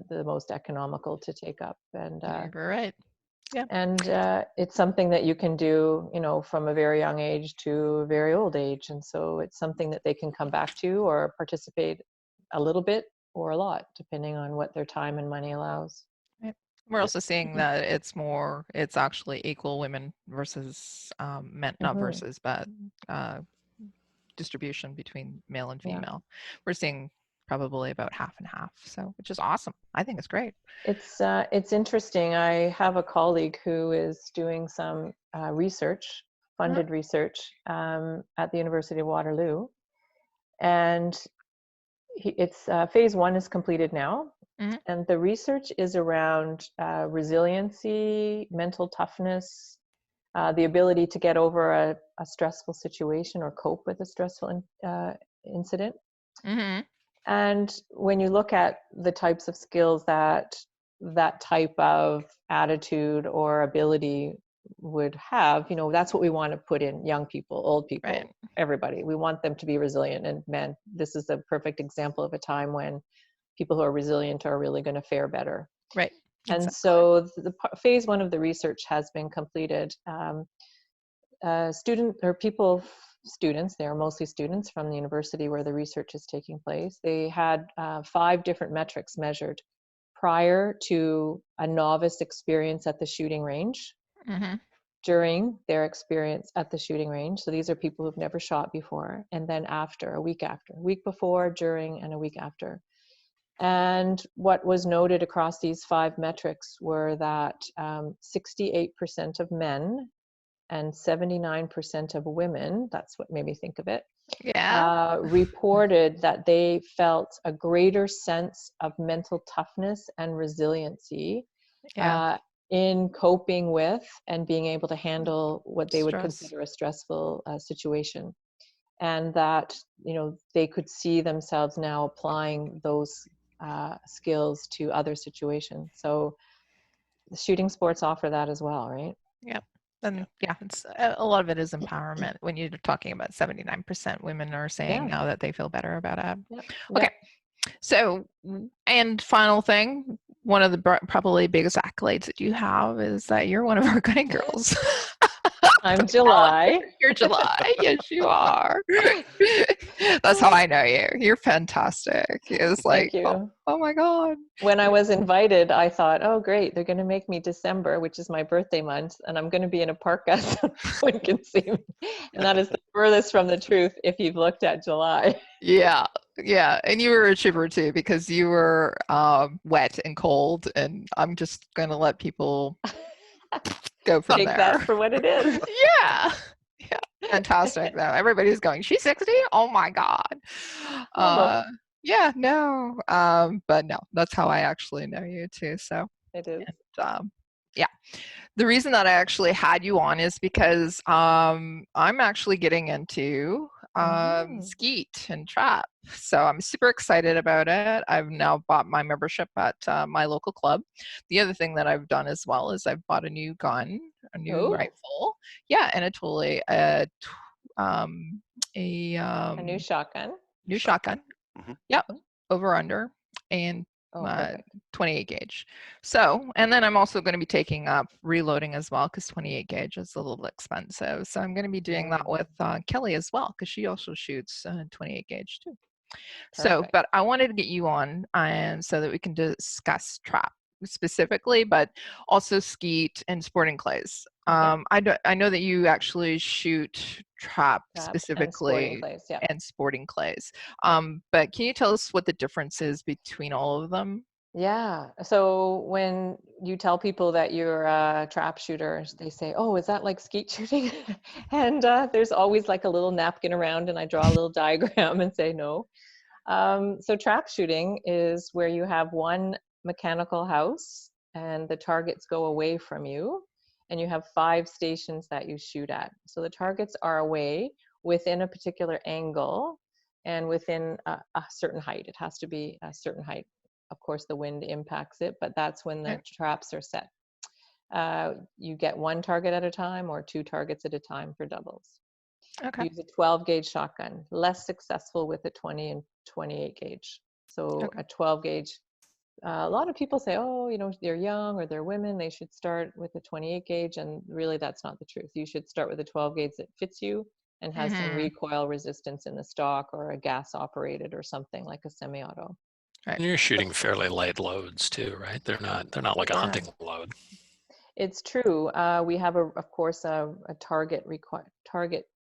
the most economical to take up. And You're right. Yeah. and it's something that you can do, from a very young age to a very old age. And so it's something that they can come back to or participate a little bit or a lot, depending on what their time and money allows. Right. We're also seeing that it's actually equal women versus men, not versus, but distribution between male and female. Yeah. We're seeing probably about half and half, so which is awesome. I think it's great. It's interesting. I have a colleague who is doing some research, funded research at the University of Waterloo, and it's phase 1 is completed now, and the research is around resiliency, mental toughness, the ability to get over a stressful situation or cope with a stressful incident. Mm-hmm. And when you look at the types of skills that type of attitude or ability would have, that's what we want to put in young people, old people, right. Everybody. We want them to be resilient. And man, this is a perfect example of a time when people who are resilient are really going to fare better. Right. And exactly. So the phase 1 of the research has been completed. Students, they are mostly students from the university where the research is taking place. They had 5 different metrics measured prior to a novice experience at the shooting range, during their experience at the shooting range. So these are people who've never shot before, and then after, a week before, during, and a week after. And what was noted across these 5 metrics were that 68% of men and 79% of women, that's what made me think of it, reported that they felt a greater sense of mental toughness and resiliency in coping with and being able to handle what they would consider a stressful situation. and that, they could see themselves now applying those skills to other situations. So the shooting sports offer that as well, right? Yep. And yeah, it's a lot of it is empowerment. When you're talking about 79% women are saying now that they feel better about it. Yep. Okay. So, and final thing, one of the probably biggest accolades that you have is that you're one of our gunning girls. I'm July. You're July. Yes, you are. That's how I know you. You're fantastic. It's like, Thank you. Oh my God. When I was invited, I thought, oh, great, they're going to make me December, which is my birthday month, and I'm going to be in a parka so no one can see me. And that is the furthest from the truth if you've looked at July. Yeah. Yeah. And you were a chipper too, because you were wet and cold, and I'm just going to let people go from Take there. that for what it is. Yeah. Yeah. Fantastic though. Everybody's going, she's 60? Oh my God. Yeah, no. But no, that's how I actually know you too. So it is. And, yeah. The reason that I actually had you on is because I'm actually getting into skeet and trap. So I'm super excited about it. I've now bought my membership at my local club. The other thing that I've done as well is I've bought a new gun, a new rifle. Yeah, and a new shotgun. New shotgun. Mm-hmm. Yep. Over under and 28 gauge. So, and then I'm also going to be taking up reloading as well, because 28 gauge is a little expensive. So I'm going to be doing that with Kelly as well, because she also shoots 28 gauge too. So, but I wanted to get you on and so that we can discuss trap specifically, but also skeet and sporting clays. I know that you actually shoot trap specifically and sporting clays. But can you tell us what the difference is between all of them? Yeah. So when you tell people that you're a trap shooter, they say, oh, is that like skeet shooting? And there's always like a little napkin around, and I draw a little diagram and say no. So trap shooting is where you have one mechanical house and the targets go away from you, and you have 5 stations that you shoot at. So the targets are away within a particular angle and within a certain height. It has to be a certain height. Of course, the wind impacts it, but that's when the traps are set. You get 1 target at a time or 2 targets at a time for doubles. Use a 12 gauge shotgun, less successful with a 20 and 28 gauge. So a 12 gauge, a lot of people say, oh, they're young or they're women, they should start with a 28 gauge. And really that's not the truth. You should start with a 12 gauge that fits you and has some recoil resistance in the stock, or a gas operated or something like a semi-auto. Right. And you're shooting fairly light loads too, right? They're not like a hunting load. It's true. We have of course a target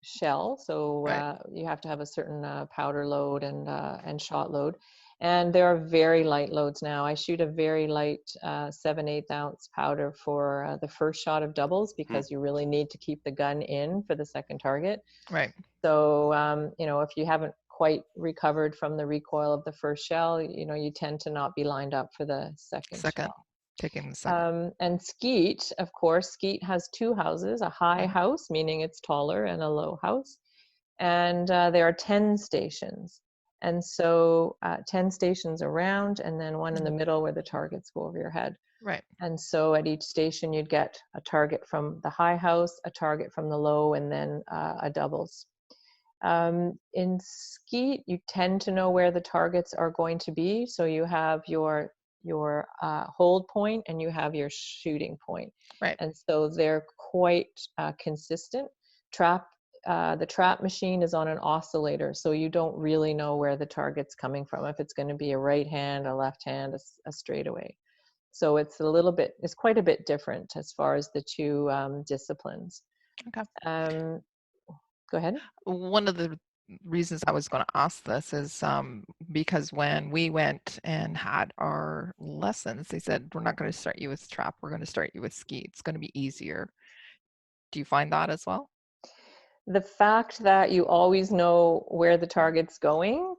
shell, so you have to have a certain powder load and shot load, and there are very light loads now. I shoot a very light 7/8 ounce powder for the first shot of doubles, because you really need to keep the gun in for the second target. Right. So if you haven't quite recovered from the recoil of the first shell, you tend to not be lined up for the second shell. Taking the second. And skeet, of course, skeet has 2 houses, a high house, meaning it's taller, and a low house. And there are 10 stations. And so 10 stations around, and then 1 in the middle where the targets go over your head. Right. And so at each station, you'd get a target from the high house, a target from the low, and then a doubles. In skeet, you tend to know where the targets are going to be. So you have your hold point and you have your shooting point. Right. And so they're quite consistent. The trap machine is on an oscillator, so you don't really know where the target's coming from, if it's going to be a right hand, a left hand, a straightaway. So it's quite a bit different as far as the 2 disciplines. Okay. Go ahead. One of the reasons I was going to ask this is because when we went and had our lessons, they said, we're not going to start you with trap, we're going to start you with skeet. It's going to be easier. Do you find that as well? The fact that you always know where the target's going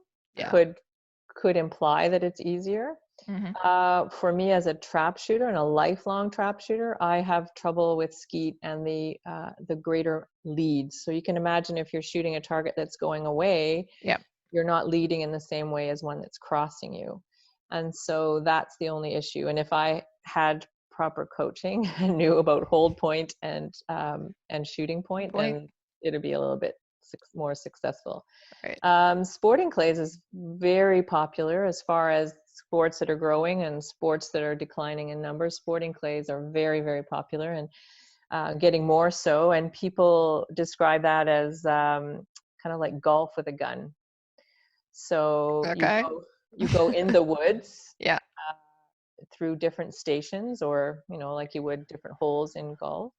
could imply that it's easier. Mhm. For me as a trap shooter and a lifelong trap shooter, I have trouble with skeet and the greater leads. So you can imagine if you're shooting a target that's going away, Yep. you're not leading in the same way as one that's crossing you. And so that's the only issue. And if I had proper coaching and knew about hold point and shooting point, then it'd be a little bit more successful. Right. Sporting clays is very popular as far as sports that are growing and sports that are declining in numbers. Sporting clays are very, very popular and getting more so. And people describe that as kind of like golf with a gun. So Okay. you go in the woods Yeah. through different stations, or like you would different holes in golf,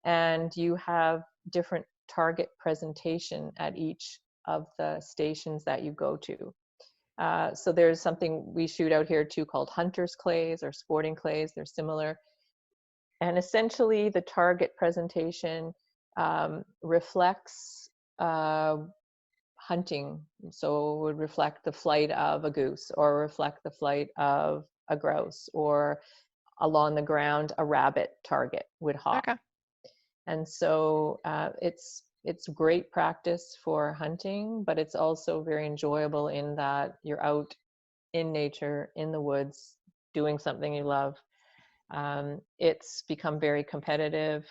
and you have different target presentation at each of the stations that you go to. So there's something we shoot out here too called hunter's clays or sporting clays. They're similar. And essentially the target presentation reflects hunting. So it would reflect the flight of a goose, or reflect the flight of a grouse, or along the ground, a rabbit target would hop. Okay. And so it's great practice for hunting, but it's also very enjoyable in that you're out in nature, in the woods, doing something you love. It's become very competitive.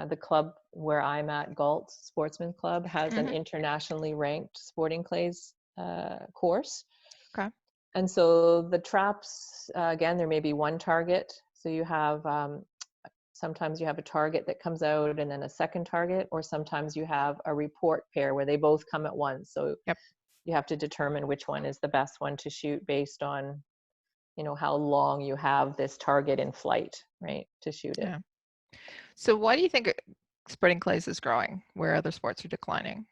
The club where I'm at, Galt Sportsman Club, has an Mhm. internationally ranked sporting clays course. Okay. And so the traps, again, there may be one target. So you have, sometimes you have a target that comes out and then a second target, or sometimes you have a report pair where they both come at once. So Yep. you have to determine which one is the best one to shoot based on how long you have this target in flight, right, to shoot it. Yeah. So why do you think sporting clays is growing where other sports are declining?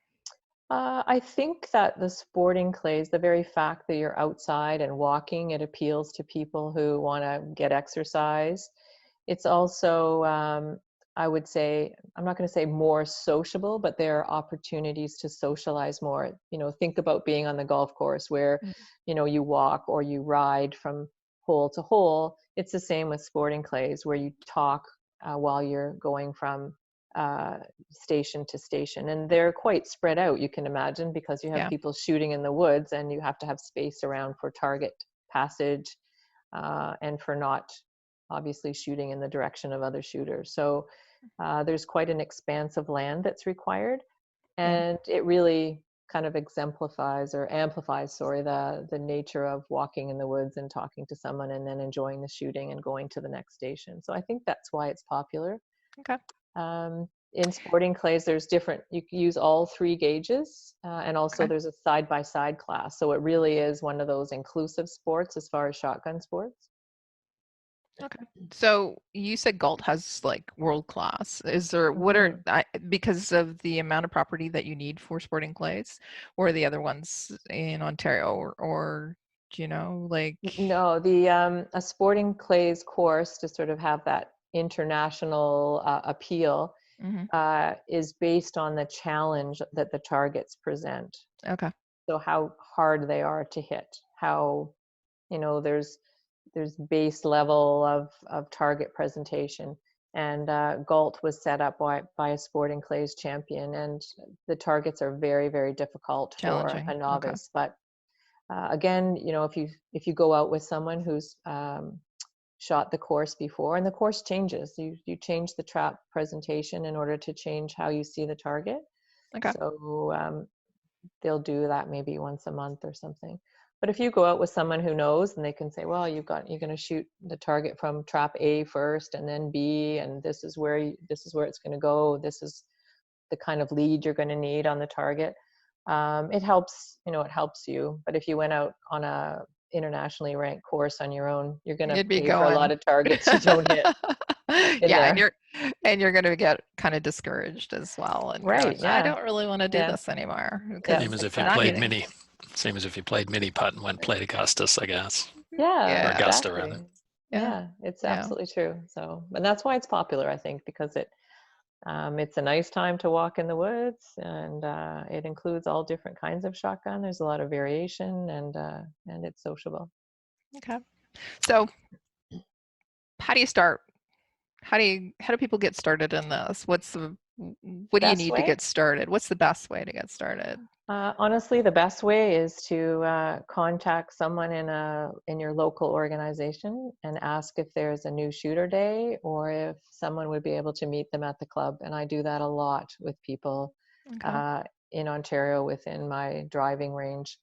I think that the sporting clays, the very fact that you're outside and walking, it appeals to people who want to get exercise. It's also, I would say, I'm not going to say more sociable, but there are opportunities to socialize more. Think about being on the golf course where, you walk or you ride from hole to hole. It's the same with sporting clays where you talk while you're going from station to station. And they're quite spread out, you can imagine, because you have Yeah. people shooting in the woods and you have to have space around for target passage and for not obviously shooting in the direction of other shooters. So there's quite an expanse of land that's required. Yeah. And it really kind of exemplifies or amplifies, the nature of walking in the woods and talking to someone and then enjoying the shooting and going to the next station. So I think that's why it's popular. Okay. In sporting clays, there's different, you can use all 3 gauges, and also Okay. there's a side-by-side class. So it really is one of those inclusive sports as far as shotgun sports. Okay. So you said Galt has like world class. Is there what are because of the amount of property that you need for sporting clays, or are the other ones in Ontario, or like No, a sporting clays course to sort of have that international appeal Mhm. is based on the challenge that the targets present. Okay. So how hard they are to hit, how there's base level of target presentation. And Galt was set up by a sporting clays champion, and the targets are very, very difficult for Challenging. a Okay. novice. But again, if you go out with someone who's shot the course before, and the course changes, you change the trap presentation in order to change how you see the target. Okay. So they'll do that maybe once a month or something. But if you go out with someone who knows, and they can say, well, you're going to shoot the target from trap A first and then B, and this is where it's going to go. This is the kind of lead you're going to need on the target. It helps, it helps you. But if you went out on a internationally ranked course on your own, you're going to You'd be pay for a lot going. of targets you don't hit in Yeah, there. and you're going to get kind of discouraged as well, and Right, going, I yeah. don't really want to do Yeah. this anymore Yeah, because Same as if you I'm not played hitting. mini putt and went played Augustus, I guess. Yeah, Or Augusta, exactly. rather. Yeah, it's Yeah. absolutely true. So, and that's why it's popular, I think, because it's a nice time to walk in the woods, and it includes all different kinds of shotgun. There's a lot of variation, and it's sociable. Okay. So how do you start? How do people get started in this? What do you Best need to way? get started? What's the best way to get started? Honestly, the best way is to contact someone in your local organization and ask if there's a new shooter day or if someone would be able to meet them at the club. And I do that a lot with people Okay. in Ontario within my driving range.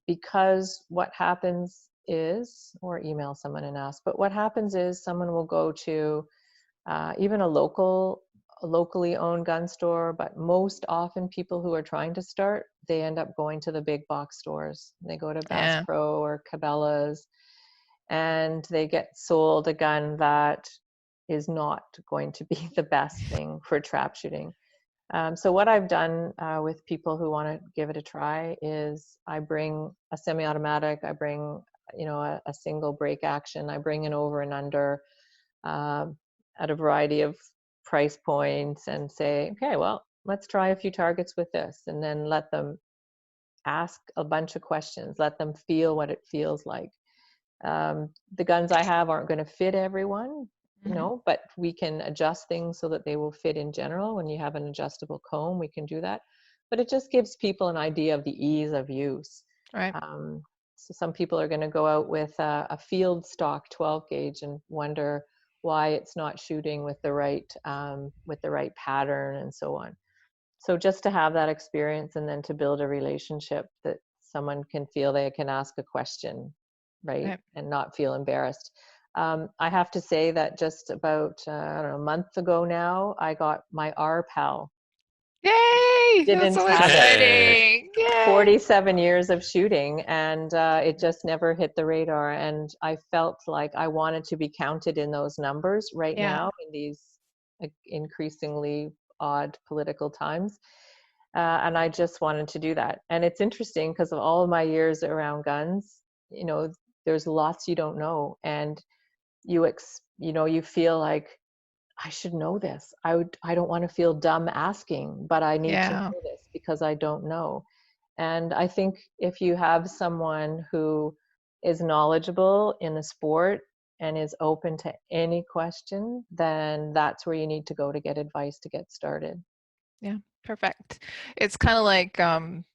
Because what happens is, or email someone and ask, but what happens is someone will go to even a locally owned gun store, but most often people who are trying to start, they end up going to the big box stores. They go to Bass Yeah. Pro or Cabela's, and they get sold a gun that is not going to be the best thing for trap shooting. So what I've done with people who want to give it a try is I bring a semi-automatic, I bring a single break action, I bring an over and under at a variety of price points and say, okay, well, let's try a few targets with this, and then let them ask a bunch of questions, let them feel what it feels like. The guns I have aren't going to fit everyone, but we can adjust things so that they will fit in general. When you have an adjustable comb, we can do that. But it just gives people an idea of the ease of use. Right. So some people are going to go out with a field stock 12 gauge and wonder why it's not shooting with the right pattern and so on. So just to have that experience and then to build a relationship that someone can feel they can ask a question, right? And not feel embarrassed. I have to say that just about a month ago now, I got my RPAL. Yay! Didn't That's so have exciting. Yay! 47 years of shooting, and it just never hit the radar. And I felt like I wanted to be counted in those numbers right now in these increasingly odd political times. And I just wanted to do that. And it's interesting because of all of my years around guns, there's lots you don't know. And you feel like, I should know this. I don't want to feel dumb asking, but I need to know this because I don't know. And I think if you have someone who is knowledgeable in the sport and is open to any question, then that's where you need to go to get advice to get started. Yeah, perfect. It's kind of like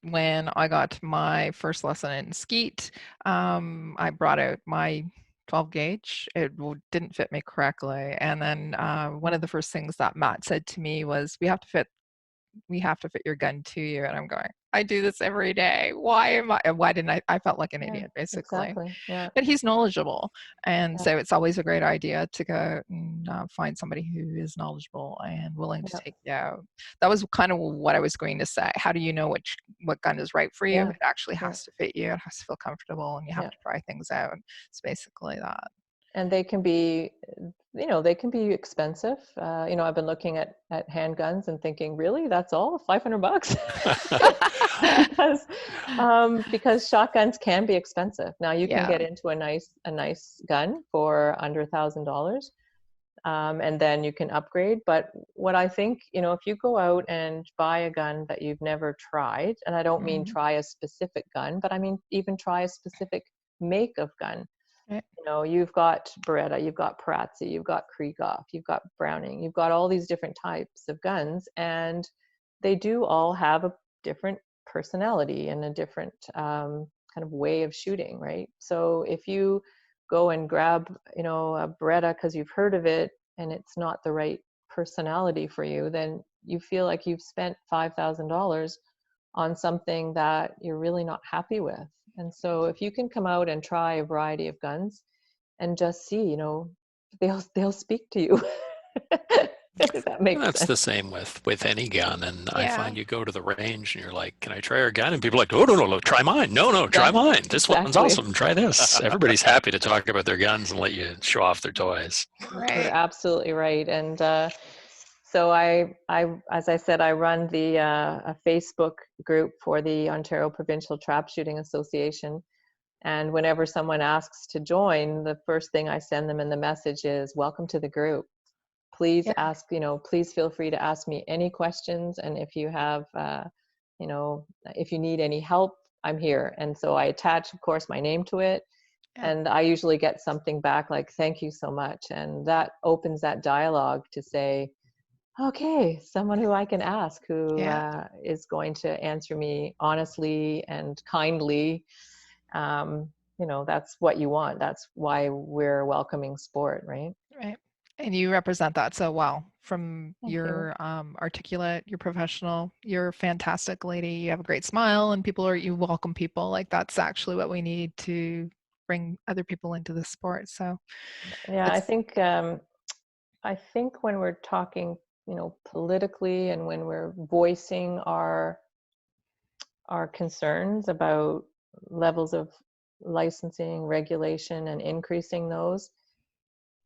when I got my first lesson in skeet, I brought out my 12 gauge. It didn't fit me correctly. And then one of the first things that Matt said to me was, we have to fit your gun to you. And I'm going, I do this every day. Why didn't I felt like an idiot, basically. Exactly. Yeah. But he's knowledgeable. And so it's always a great idea to go and find somebody who is knowledgeable and willing to take you out. That was kind of what I was going to say. How do you know what gun is right for you? It actually has to fit you. It has to feel comfortable, and you have to try things out. It's basically that. And they can be, they can be expensive. I've been looking at handguns and thinking, really, that's all $500? because shotguns can be expensive. Now you can get into a nice gun for under $1,000, and then you can upgrade. But what I think, if you go out and buy a gun that you've never tried, and I don't mean try a specific gun, but I mean even try a specific make of gun. Right. You've got Beretta, you've got Perazzi, you've got Krieghoff, you've got Browning, you've got all these different types of guns, and they do all have a different personality and a different kind of way of shooting, right? So if you go and grab, a Beretta because you've heard of it and it's not the right personality for you, then you feel like you've spent $5,000 on something that you're really not happy with. And so if you can come out and try a variety of guns and just see, they'll speak to you. If that makes That's sense. the same with any gun. And I find you go to the range and you're like, can I try your gun? And people are like, oh, no, try mine. No, try mine. This one's awesome. Try this. Everybody's happy to talk about their guns and let you show off their toys. Right. You're absolutely right. And so I, as I said, I run a Facebook group for the Ontario Provincial Trap Shooting Association. And whenever someone asks to join, the first thing I send them in the message is, welcome to the group. Please ask, please feel free to ask me any questions. And if you have, if you need any help, I'm here. And so I attach, of course, my name to it. Yeah. And I usually get something back like, thank you so much. And that opens that dialogue to say, okay, someone who I can ask, who Yeah. is going to answer me honestly and kindly. You know, that's what you want. That's why we're welcoming sport, right? Right. And you represent that so well. From Thank you. your articulate, you're professional, you're a fantastic lady. You have a great smile, and you welcome people. Like that's actually what we need to bring other people into the sport. So Yeah, it's I think when we're talking, you know, politically, and when we're voicing our concerns about levels of licensing, regulation, and increasing those,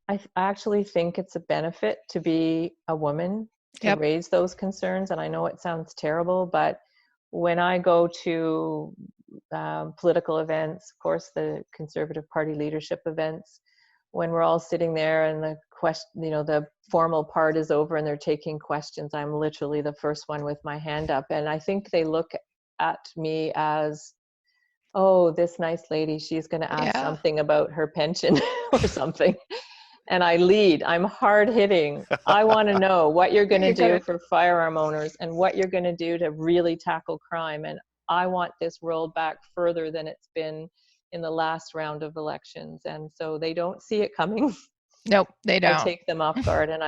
I actually think it's a benefit to be a woman to Yep. raise those concerns. And I know it sounds terrible, but when I go to political events, of course, the Conservative Party leadership events, when we're all sitting there and the question, you know, the formal part is over and they're taking questions, I'm literally the first one with my hand up. And I think they look at me as, oh, this nice lady, she's going to ask Yeah. something about her pension or something. And I lead. I'm hard hitting. I want to know what you're going to You do gotta, for firearm owners and what you're going to do to really tackle crime. And I want this rolled back further than it's been in the last round of elections. And so they don't see it coming. nope, they I don't. take them off guard, and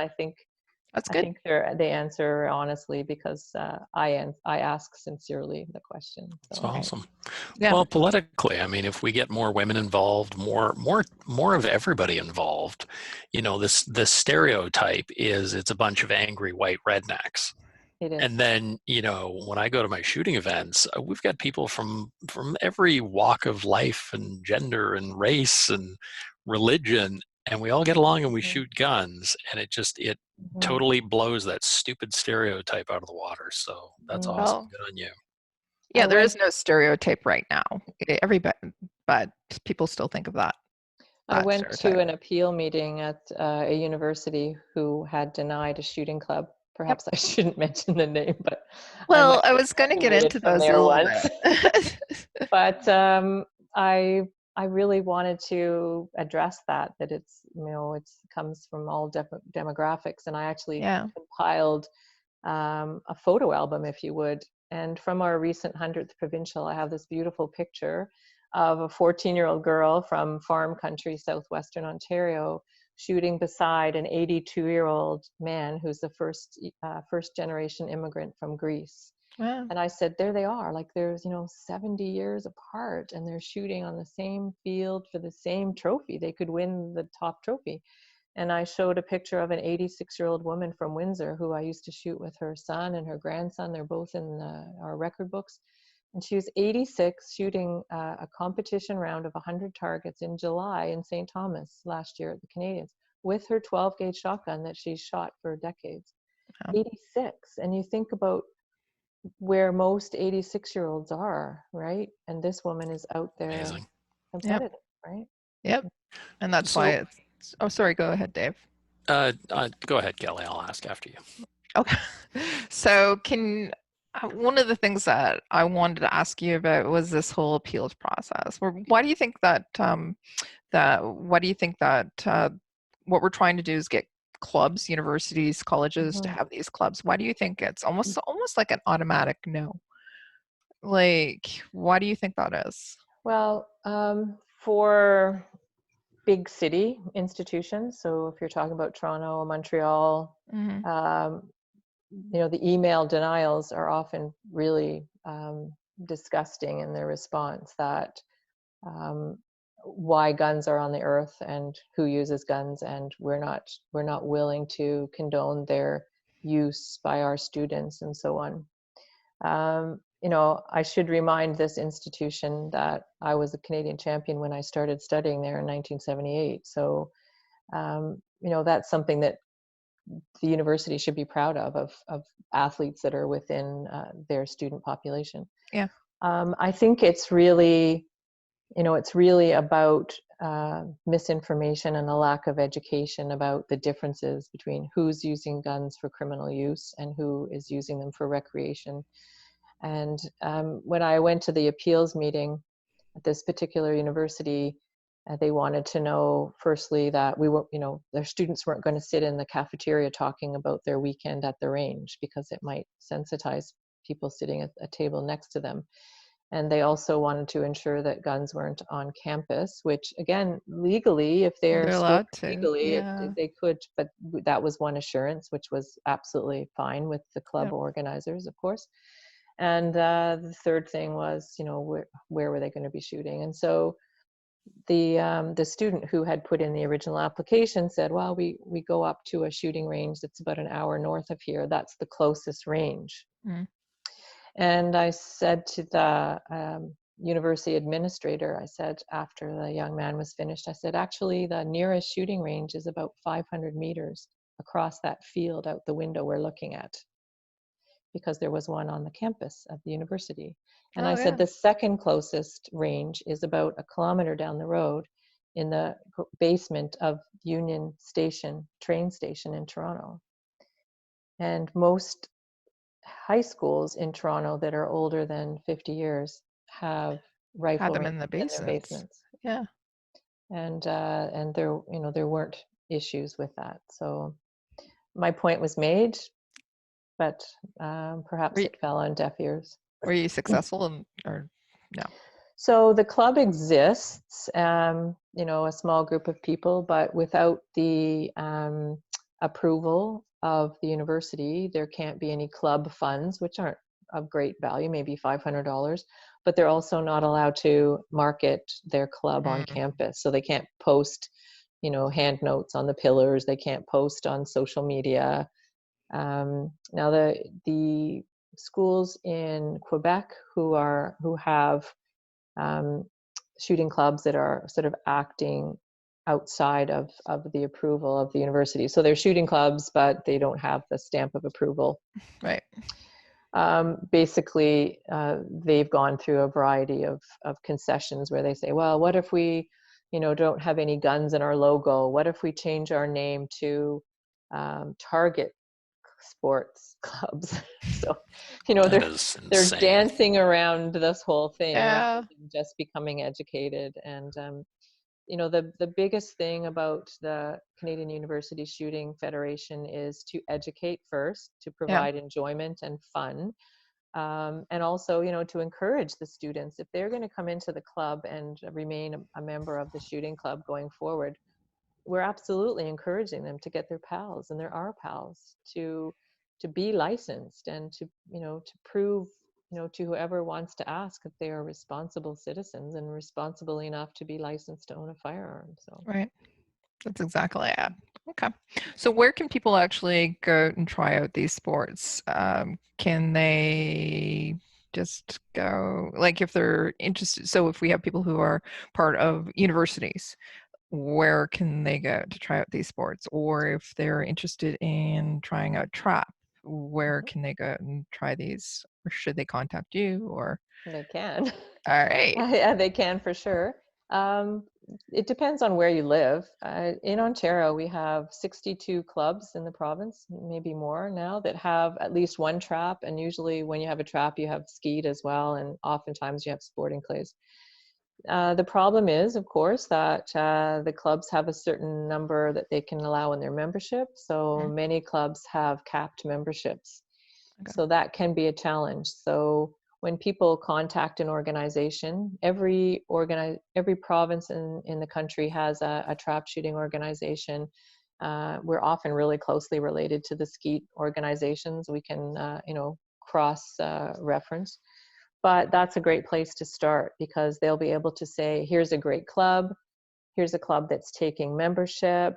That's I good. think they answer honestly because I ask sincerely the question. It's So awesome. Yeah. Well, politically, I mean, if we get more women involved, more of everybody involved, you know, this stereotype is it's a bunch of angry white rednecks. it is. And then, you know, when I go to my shooting events, we've got people from every walk of life and gender and race and religion, and we all get along and we Mhm. shoot guns, and it Mhm. totally blows that stupid stereotype out of the water. So that's Mm. awesome. Well, Good on you. yeah, I there went is no stereotype right now. Everybody, but people still think of I that went to stereotype. an appeal meeting at a university who had denied a shooting club. Yep. Perhaps I shouldn't mention the name, but I Well, might I have was going to get graduated into from those a there little once. bit. But I really wanted to address that it's, you know, it's comes from all demographics, and I actually Yeah. compiled a photo album, if you would. And from our recent 100th provincial, I have this beautiful picture of a 14-year-old girl from farm country, southwestern Ontario, shooting beside an 82-year-old man who's the first generation immigrant from Greece. Wow. And I said, there they are, like there's, you know, 70 years apart, and they're shooting on the same field for the same trophy. They could win the top trophy. And I showed a picture of an 86-year-old woman from Windsor who I used to shoot with her son and her grandson. They're both in our record books. And she was 86, shooting a competition round of 100 targets in July in St. Thomas last year at the Canadians with her 12-gauge shotgun that she's shot for decades. Wow. 86. And you think about where most 86-year-olds are, right? And this woman is out there Amazing. Yep. competitive, right? Yep. And that's why So, it's. Oh, sorry. Go ahead, Dave. go ahead, Kelly. I'll ask after you. Okay. So one of the things that I wanted to ask you about was this whole appeals process. Why do you think that what we're trying to do is get clubs, universities, colleges to Mhm. have these clubs? Why do you think it's almost like an automatic no? Like, why do you think that is? Well, for big city institutions, so if you're talking about Toronto, Montreal, Hmm. um, you know, the email denials are often really disgusting in their response, that um, why guns are on the earth and who uses guns, and we're not willing to condone their use by our students and so on. You know, I should remind this institution that I was a Canadian champion when I started studying there in 1978. So, you know, that's something that the university should be proud of athletes that are within their student population. Yeah. I think it's really, you know, it's really about misinformation and a lack of education about the differences between who's using guns for criminal use and who is using them for recreation. And when I went to the appeals meeting at this particular university, They wanted to know, firstly, that we were, their students weren't going to sit in the cafeteria talking about their weekend at the range, because it might sensitize people sitting at a table next to them. And they also wanted to ensure that guns weren't on campus, which, again, legally, if they're They're stored allowed to. legally, Yeah. they could, but that was one assurance, which was absolutely fine with the club Yep. organizers, of course. And the third thing was, where were they going to be shooting? And so the student who had put in the original application said, well, we go up to a shooting range that's about an hour north of here. That's the closest range. Mm. And I said to the university administrator, I said, after the young man was finished, I said, actually, the nearest shooting range is about 500 meters across that field out the window we're looking at, because there was one on the campus of the university. And Oh, I said, yeah. the second closest range is about 1 kilometer down the road in the basement of Union Station, train station in Toronto. And most high schools in Toronto that are older than 50 years have rifle Had them ranges in the in their basements. basements. Yeah. And there, there weren't issues with that. So my point was made, but perhaps it fell on deaf ears. Were you successful or no? So the club exists, a small group of people, but without the approval of the university, there can't be any club funds, which aren't of great value, maybe $500, but they're also not allowed to market their club on campus. So they can't post, hand notes on the pillars. They can't post on social media. Now the schools in Quebec who have shooting clubs that are sort of acting outside of the approval of the university. So they're shooting clubs, but they don't have the stamp of approval. Right. Basically, they've gone through a variety of concessions where they say, well, what if we, don't have any guns in our logo? What if we change our name to Target Sports Clubs? So, they're dancing around this whole thing rather than just becoming educated. And the biggest thing about the Canadian University Shooting Federation is to educate first, to provide enjoyment and fun, and also to encourage the students, if they're going to come into the club and remain a member of the shooting club going forward, we're absolutely encouraging them to get their pals, and there are pals, to be licensed, and to prove to whoever wants to ask that they are responsible citizens and responsible enough to be licensed to own a firearm. So right, that's exactly it. Okay, so where can people actually go and try out these sports? Can they just go, like, if they're interested? So if we have people who are part of universities, where can they go to try out these sports? Or if they're interested in trying out trap, where can they go and try these? Or should they contact you? Or they can. All right. Yeah, they can for sure. It depends on where you live. In Ontario, we have 62 clubs in the province, maybe more now, that have at least one trap. And usually when you have a trap, you have skeet as well. And oftentimes you have sporting clays. The problem is, of course, that the clubs have a certain number that they can allow in their membership. So many clubs have capped memberships. Okay. So that can be a challenge. So when people contact an organization, every province in the country has a trap shooting organization. We're often really closely related to the skeet organizations. We can, cross reference. But that's a great place to start, because they'll be able to say, here's a great club. Here's a club that's taking membership.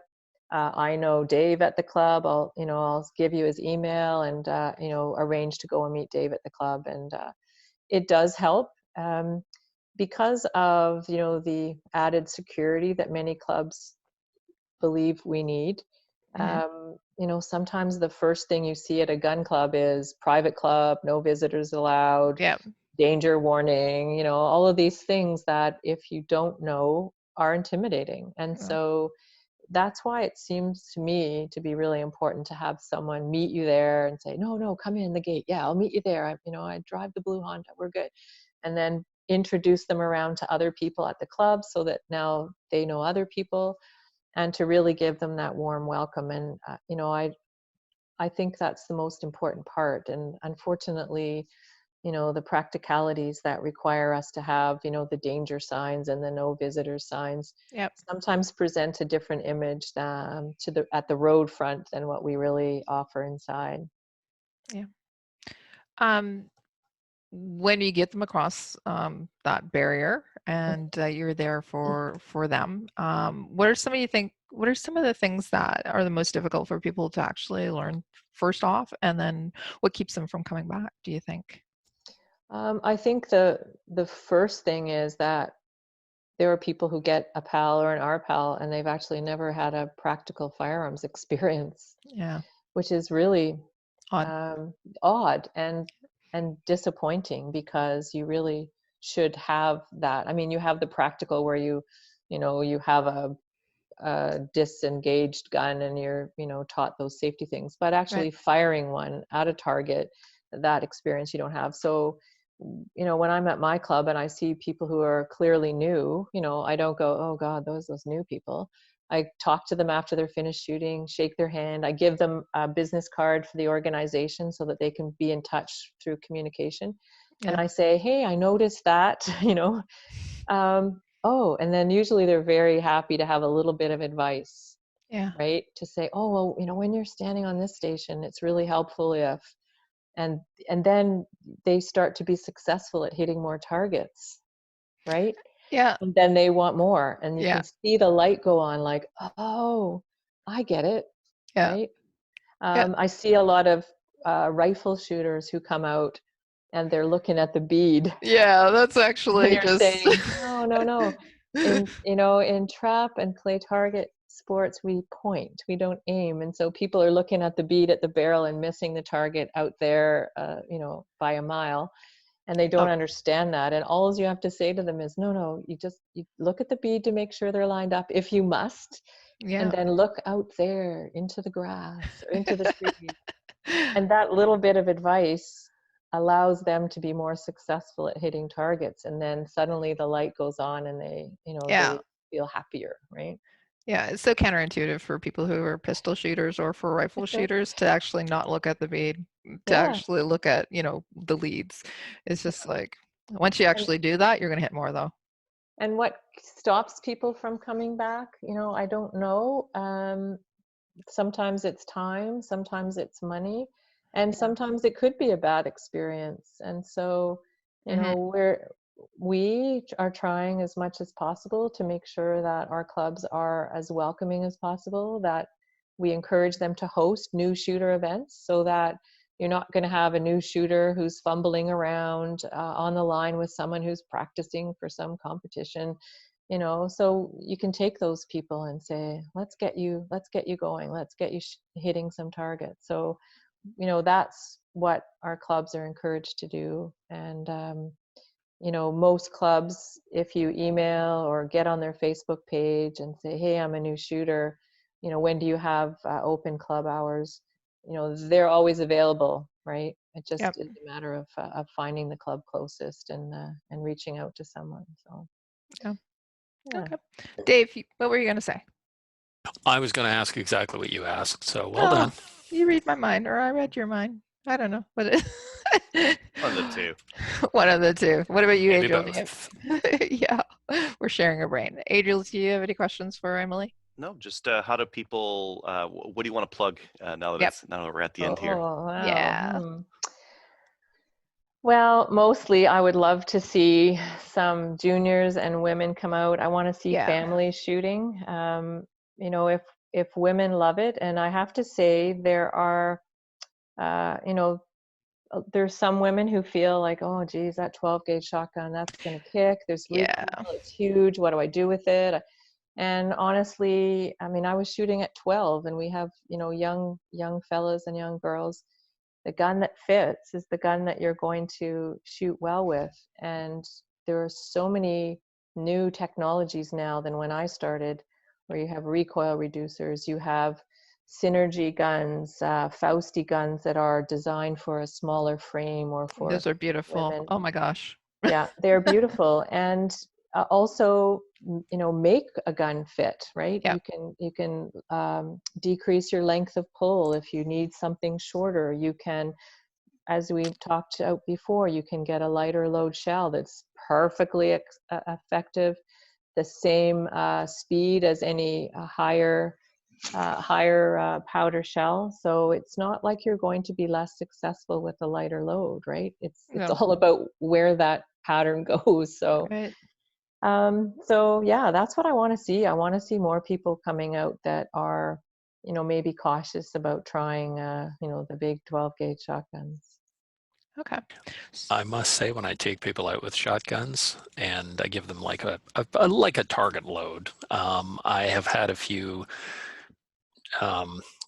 I know Dave at the club. I'll give you his email and, arrange to go and meet Dave at the club. And it does help because of, the added security that many clubs believe we need. Sometimes the first thing you see at a gun club is private club, no visitors allowed. Yeah. Danger warning, all of these things that if you don't know are intimidating. And so that's why it seems to me to be really important to have someone meet you there and say, no, come in the gate. Yeah, I'll meet you there. I drive the blue Honda. We're good. And then introduce them around to other people at the club so that now they know other people, and to really give them that warm welcome. And I think that's the most important part. And unfortunately, the practicalities that require us to have, the danger signs and the no visitor signs Yep. sometimes present a different image at the road front than what we really offer inside. Yeah. When you get them across that barrier and you're there for them, what are some of the things that are the most difficult for people to actually learn first off, and then what keeps them from coming back, do you think? I think the first thing is that there are people who get a PAL or an RPAL and they've actually never had a practical firearms experience, Yeah. which is really Odd. odd and disappointing, because you really should have that. I mean, you have the practical where you have a disengaged gun and you're taught those safety things, but actually Right. firing one at a target, that experience you don't have. So when I'm at my club and I see people who are clearly new, I don't go, oh God, those new people. I talk to them after they're finished shooting, shake their hand. I give them a business card for the organization so that they can be in touch through communication. And Yeah. I say, hey, I noticed that, oh, and then usually they're very happy to have a little bit of advice, Yeah. right? To say, oh, well, when you're standing on this station, it's really helpful if, and then they start to be successful at hitting more targets, right? Yeah. And then they want more, and you Yeah. can see the light go on, like, oh, I get it, Yeah. right? Yeah. I see a lot of rifle shooters who come out and they're looking at the bead. Yeah, that's And actually you're just saying, no. In trap and play target sports, we point, we don't aim. And so people are looking at the bead at the barrel and missing the target out there, by a mile. And they don't understand that. And all you have to say to them is, no, you look at the bead to make sure they're lined up if you must. yeah. And then look out there into the grass or into the trees. And that little bit of advice allows them to be more successful at hitting targets. And then suddenly the light goes on and they Yeah. feel happier, right? Yeah, it's so counterintuitive for people who are pistol shooters or for rifle shooters to actually not look at the bead, to Yeah. actually look at, the leads. It's just like, once you actually do that, you're going to hit more though. And what stops people from coming back? I don't know. Sometimes it's time, sometimes it's money, and sometimes it could be a bad experience. And so, we are trying as much as possible to make sure that our clubs are as welcoming as possible, that we encourage them to host new shooter events so that you're not going to have a new shooter who's fumbling around on the line with someone who's practicing for some competition. So you can take those people and say, let's get you going, let's get you hitting some targets. So that's what our clubs are encouraged to do. And most clubs, if you email or get on their Facebook page and say, hey, I'm a new shooter, when do you have open club hours, they're always available, right? It just Yep. is a matter of finding the club closest and reaching out to someone. So Yeah. yeah. Okay. Dave, what were you going to say? I was going to ask exactly what you asked, so well done. You read my mind, or I read your mind. I don't know. One of the two. One of the two. What about you, Maybe Adriel? both. Yeah, we're sharing a brain. Adriel, do you have any questions for Emily? No, just how do people? What do you want to plug now that Yep. now that we're at the end here? Oh, wow. Yeah. Well, mostly I would love to see some juniors and women come out. I want to see families shooting. If women love it, and I have to say there are, there's some women who feel like, oh, geez, that 12 gauge shotgun, that's going to kick. There's recoil, it's huge. What do I do with it? And honestly, I mean, I was shooting at 12, and we have, young fellas and young girls. The gun that fits is the gun that you're going to shoot well with. And there are so many new technologies now than when I started, where you have recoil reducers, you have synergy guns, Fausti guns that are designed for a smaller frame or for Those are beautiful. women. Oh my gosh. Yeah, they're beautiful. And also, make a gun fit, right? Yeah. You can decrease your length of pull if you need something shorter. You can, as we talked about before, you can get a lighter load shell that's perfectly effective, the same speed as any higher powder shell. So it's not like you're going to be less successful with a lighter load, right? It's Yeah. all about where that pattern goes. So Right. so yeah, that's what I want to see. I want to see more people coming out that are, maybe cautious about trying, the big 12 gauge shotguns. Okay. I must say, when I take people out with shotguns and I give them like a target load, I have had a few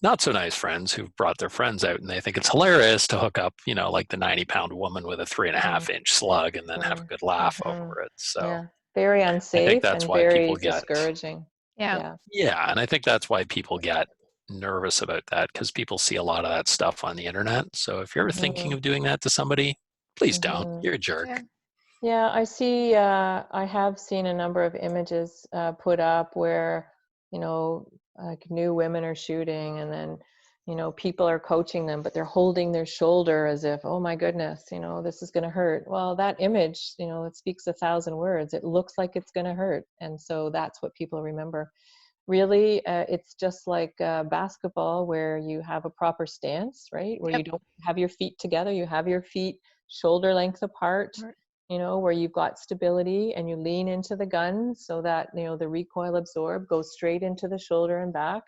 not so nice friends who've brought their friends out and they think it's hilarious to hook up, like the 90-pound woman with a 3.5-inch slug and then have a good laugh Mhm. over it. So Yeah, very I think unsafe that's and why very people get, discouraging. Yeah. Yeah. yeah, and I think that's why people get nervous about that, because people see a lot of that stuff on the internet. So if you're ever thinking Mhm. of doing that to somebody, please don't. Mhm. You're a jerk. Yeah. Yeah, I have seen a number of images put up where, like new women are shooting and then, people are coaching them, but they're holding their shoulder as if, oh my goodness, this is going to hurt. Well, that image, it speaks 1,000 words. It looks like it's going to hurt. And so that's what people remember. Really, it's just like basketball where you have a proper stance, right? Where you Yep. don't have your feet together, you have your feet shoulder length apart, Right. where you've got stability and you lean into the gun so that, the recoil absorb goes straight into the shoulder and back.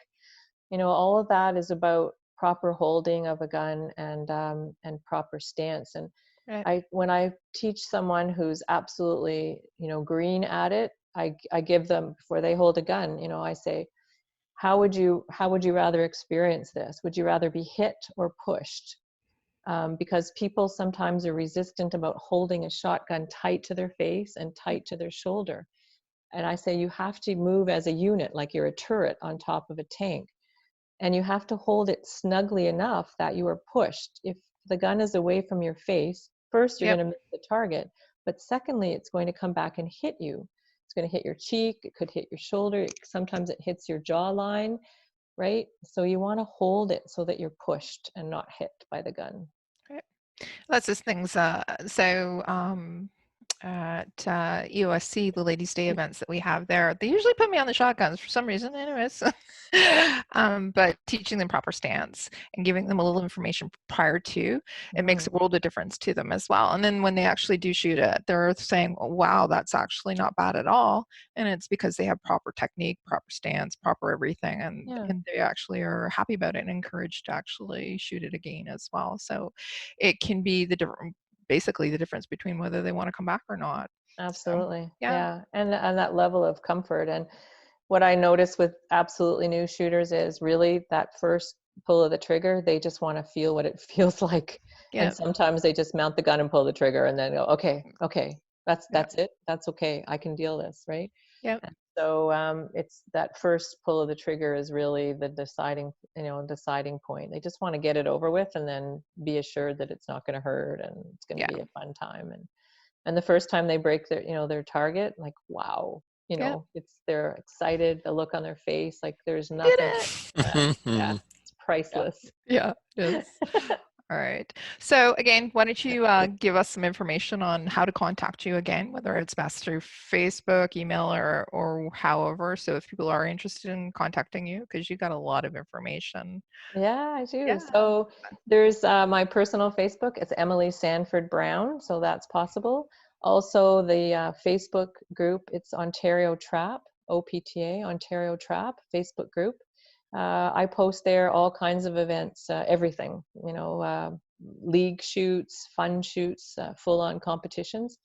All of that is about proper holding of a gun and proper stance. And Right. when I teach someone who's absolutely, green at it, I give them, before they hold a gun, I say, how would you rather experience this? Would you rather be hit or pushed? Because people sometimes are resistant about holding a shotgun tight to their face and tight to their shoulder. And I say, you have to move as a unit, like you're a turret on top of a tank. And you have to hold it snugly enough that you are pushed. If the gun is away from your face, first, you're Yep. going to miss the target. But secondly, it's going to come back and hit you. It's going to hit your cheek. It could hit your shoulder. Sometimes it hits your jawline, right? So you want to hold it so that you're pushed and not hit by the gun. Right. That's just things. At EOSC, the Ladies' Day events that we have there, they usually put me on the shotguns for some reason, anyways. But teaching them proper stance and giving them a little information prior to, it makes a world of difference to them as well. And then when they actually do shoot it, they're saying, oh, wow, that's actually not bad at all. And it's because they have proper technique, proper stance, proper everything. And they actually are happy about it and encouraged to actually shoot it again as well. So it can be basically the difference between whether they want to come back or not. Absolutely. So, yeah. And that level of comfort. And what I notice with absolutely new shooters is really that first pull of the trigger, they just want to feel what it feels like. Yeah. And sometimes they just mount the gun and pull the trigger and then go, okay, that's it. That's okay. I can deal this, right? Yep. And so it's that first pull of the trigger is really the deciding point. They just want to get it over with and then be assured that it's not going to hurt and it's going to be a fun time. And the first time they break their target, like, wow, they're excited, the look on their face, like there's nothing. Yeah, it's priceless. Yeah, it is. All right. So again, why don't you give us some information on how to contact you again, whether it's best through Facebook, email, or however. So if people are interested in contacting you, because you got a lot of information. Yeah, I do. Yeah. So there's my personal Facebook. It's Emily Sanford Brown. So that's possible. Also the Facebook group, it's Ontario Trap, OPTA, Ontario Trap Facebook group. I post there all kinds of events, everything, league shoots, fun shoots, full-on competitions.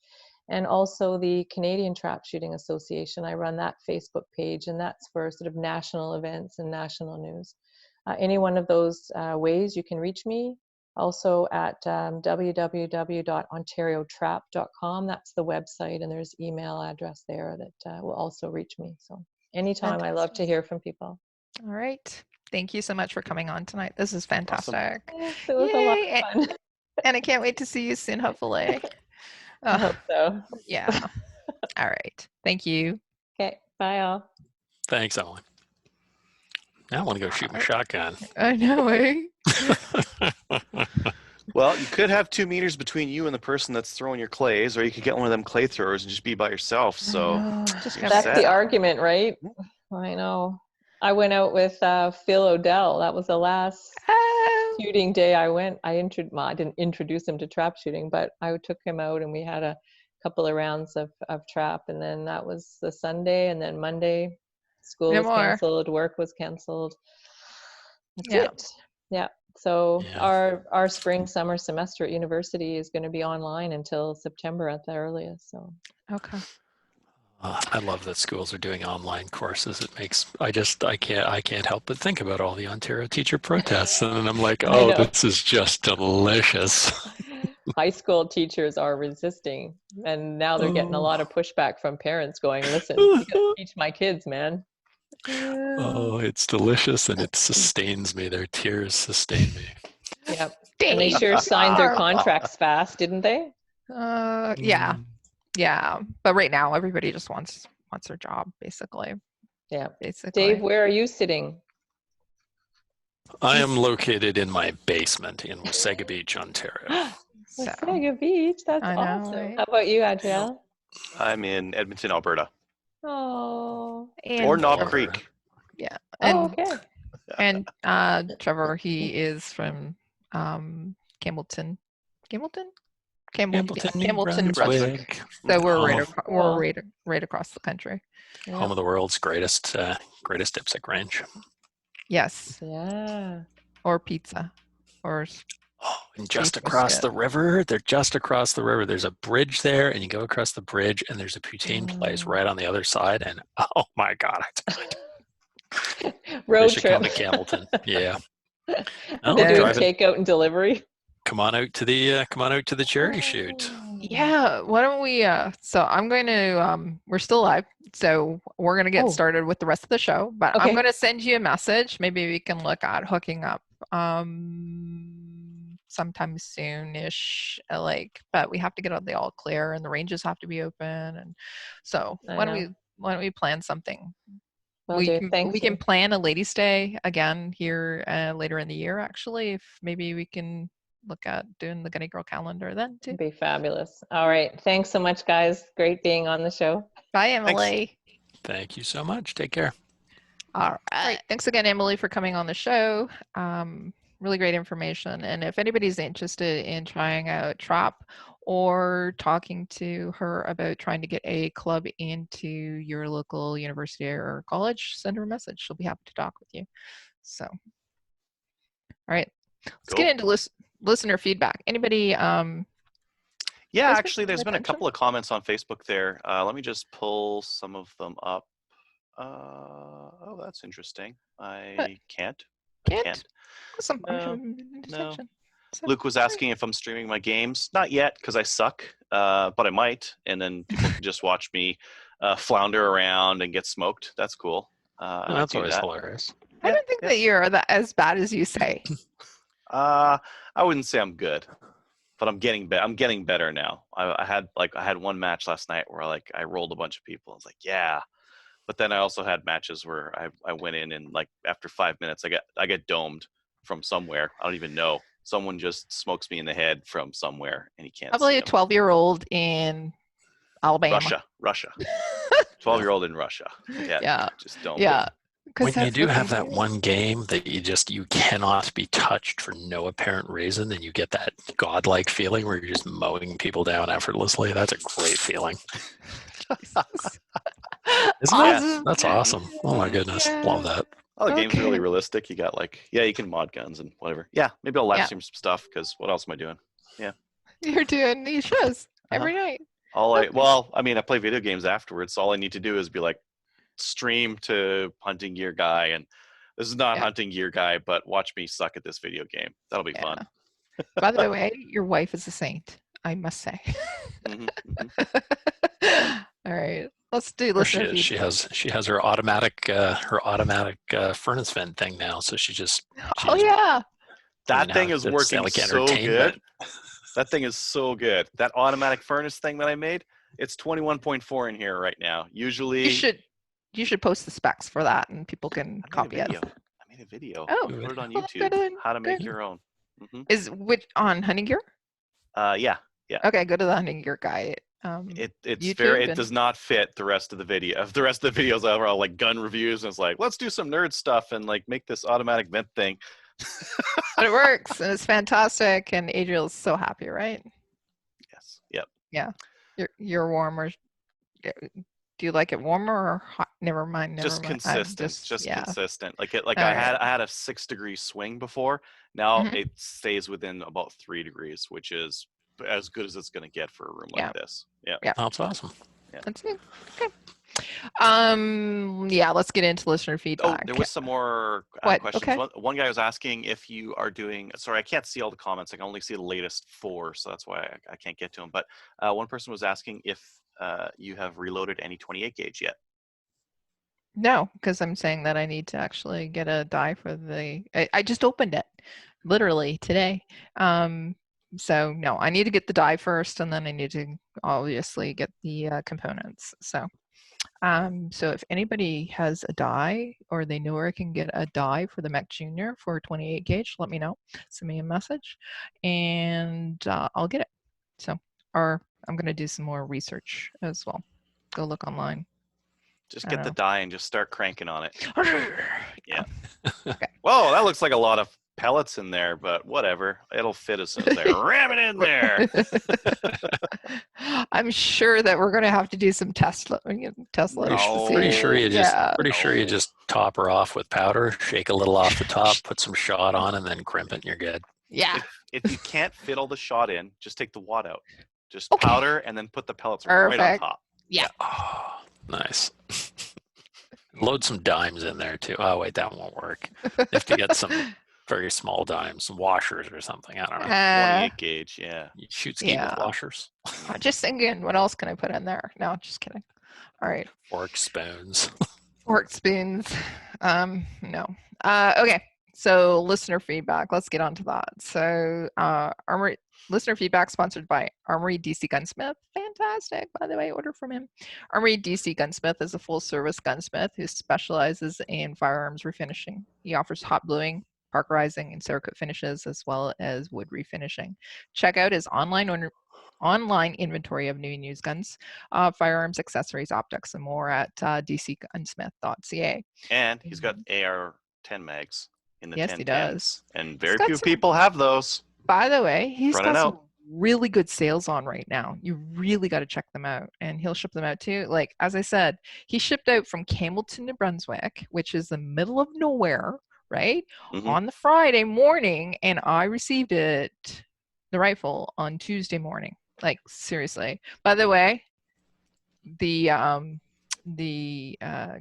And also the Canadian Trap Shooting Association. I run that Facebook page, and that's for sort of national events and national news. Any one of those ways you can reach me. Also at www.ontariotrap.com. That's the website, and there's email address there that will also reach me. So anytime, I love to hear from people. All right. Thank you so much for coming on tonight. This is fantastic. Awesome. Yes, it was a lot of fun. And I can't wait to see you soon, hopefully. I hope so. Yeah. All right. Thank you. Okay, bye all. Thanks, Emily. Now I want to go shoot my shotgun. I know, eh? Well, you could have 2 meters between you and the person that's throwing your clays, or you could get one of them clay throwers and just be by yourself. So just you're That's set. the argument, right? I know. I went out with Phil O'Dell. That was the last shooting day I went. I didn't introduce him to trap shooting, but I took him out and we had a couple of rounds of trap. And then that was the Sunday. And then Monday, school No was more. canceled, work was canceled. That's Yeah. it. Yeah. So Yeah. our spring summer semester at university is going to be online until September at the earliest. So Okay. I love that schools are doing online courses. It makes I can't help but think about all the Ontario teacher protests, and I'm like, I oh, know. this is just delicious. High school teachers are resisting, and now they're getting a lot of pushback from parents going, listen, you gotta teach my kids, man. Oh, it's delicious, and it sustains me. Their tears sustain me. Yep. And they sure signed their contracts fast, didn't they? Yeah. Yeah. But right now, everybody just wants their job, basically. Yeah. Basically. Dave, where are you sitting? I am located in my basement in Wasaga Beach, Ontario. So, Wasaga Beach. That's I know, awesome. right? How about you, Adriel? I'm in Edmonton, Alberta, Oh. or and Knob Trevor. Creek. Yeah. Oh, And okay. and Trevor, he is from Campbellton. Campbellton, New Brunswick. Brunswick. So we're Home right of- we're right across the country. Home of the world's greatest dipstick range. Yes. Yeah. Or pizza. Or Oh, and just Beef across biscuit. the river, they're just across the river. There's a bridge there, and you go across the bridge, and there's a poutine place right on the other side. And oh my God, they Road should trip. come to Campbellton. Yeah, They're doing driving. takeout and delivery. Come on out to the charity shoot. yeah, why don't we so I'm going to we're still live, so we're going to get Oh. started with the rest of the show, but I'm Okay. going to send you a message. Maybe we can look at hooking up sometime soon-ish, but we have to get all the all clear and the ranges have to be open, and so I why know. don't we plan something? Will do. Thanks. We can plan a ladies' day again here later in the year, actually, if maybe we can look at doing the Gunny Girl calendar then too. It'd be fabulous. All right. Thanks so much, guys. Great being on the show. Bye, Emily. Thank you so much. Take care. All right. Thanks again, Emily, for coming on the show. Really great information. And if anybody's interested in trying out Trap or talking to her about trying to get a club into your local university or college, send her a message. She'll be happy to talk with you. So, all right. Let's get into listener feedback. Anybody? Yeah, Facebook actually, there's been a attention? couple of comments on Facebook there. Let me just pull some of them up. Oh, that's interesting. I can't. Awesome. No. Luke was asking if I'm streaming my games. Not yet, because I suck, but I might. And then people can just watch me flounder around and get smoked. That's cool. That's always hilarious. I don't think that you're as bad as you say. I wouldn't say I'm good, but I'm getting better. I'm getting better now. I had one match last night where I rolled a bunch of people. I was like, yeah. But then I also had matches where I went in and after 5 minutes I get domed from somewhere. I don't even know. Someone just smokes me in the head from somewhere and he can't Probably see a him. 12-year-old in Alabama. Russia. 12-year-old in Russia. Yeah. Just don't. Yeah. When you do have that one game that you cannot be touched for no apparent reason, and you get that godlike feeling where you're just mowing people down effortlessly, that's a great feeling. Isn't it? That's awesome. Oh my goodness. Yeah. Love that. Oh, the game's really realistic. You got you can mod guns and whatever. Yeah, maybe I'll live stream some stuff because what else am I doing? Yeah. You're doing these shows every night. I play video games afterwards. So all I need to do is be stream to Hunting Gear Guy, and this is not Hunting Gear Guy, but watch me suck at this video game. That'll be fun. By the way, your wife is a saint, I must say. All right, let's do listener feedback. She has her automatic furnace vent thing now, so she just that thing is working so good. That thing is so good. That automatic furnace thing that I made, it's 21.4 in here right now. Usually, You should post the specs for that, and people can I copy made a it. video. I made a video. Oh, Put it on well, YouTube. good, How to make good. your own. Is which on Hunting Gear? Yeah. Okay, go to the Hunting Gear guy. It's YouTube very. It and- does not fit the rest of the video. The rest of the videos are all like gun reviews, and it's like, let's do some nerd stuff and like make this automatic vent thing. But it works, and it's fantastic, and Adriel's so happy, right? Yes. Yep. You're warmer. Do you like it warmer or hot? Never mind. Just consistent. Just yeah. consistent. Like it. Like All I right. had a 6-degree swing before. Now Mhm. it stays within about 3 degrees, which is as good as it's going to get for a room Yeah. like this. Yeah. That's awesome. That's it. Okay. Yeah, let's get into listener Oh, feedback. there was some more What? questions. Okay. One guy was asking if you are doing. Sorry, I can't see all the comments. I can only see the latest 4, so that's why I can't get to them. But one person was asking if you have reloaded any 28 gauge yet. No, because I'm saying that I need to actually get a die for the. I just opened it, literally today. So no, I need to get the die first, and then I need to obviously get the components. So if anybody has a die or they know where I can get a die for the Mech Junior for 28 gauge, let me know. Send me a message, and I'll get it. So, or I'm gonna do some more research as well. Go look online. Just I get the know. die and just start cranking on it. Yeah. Whoa, that looks like a lot of pellets in there, but whatever. It'll fit as soon as I ram it in there. I'm sure that we're going to have to do some test loading to see. Pretty sure you just Yeah. pretty just top her off with powder, shake a little off the top, put some shot on, and then crimp it, and you're good. Yeah. If you can't fit all the shot in, just take the wad out. Just Okay. powder and then put the pellets right on Perfect. top. Oh, nice. Load some dimes in there too. Oh wait, that won't work. You have to get some very small dimes, some washers or something. I don't know. 28 gauge, yeah. You shoot ski yeah. with washers, Just thinking, what else can I put in there? No, just kidding. All right. forks, spoons. Fork spoons. No. Okay. So listener feedback. Let's get on to that. So Armory listener feedback sponsored by Armory DC Gunsmith. Fantastic. By the way, order from him. Armory DC Gunsmith is a full-service gunsmith who specializes in firearms refinishing. He offers hot bluing, parkerizing, and Cerakote finishes, as well as wood refinishing. Check out his online inventory of new and used guns, firearms, accessories, optics, and more at dcgunsmith.ca. And he's got AR-10 mags in the Yes, 10 he does. And very got few some- people have those. By the way, he's Running got out. some really good sales on right now. You really got to check them out, and he'll ship them out too. Like, as I said, he shipped out from Campbellton, New Brunswick, which is the middle of nowhere, right? Mhm. On the Friday morning, and I received it, the rifle, on Tuesday morning. Like, seriously. By the way, the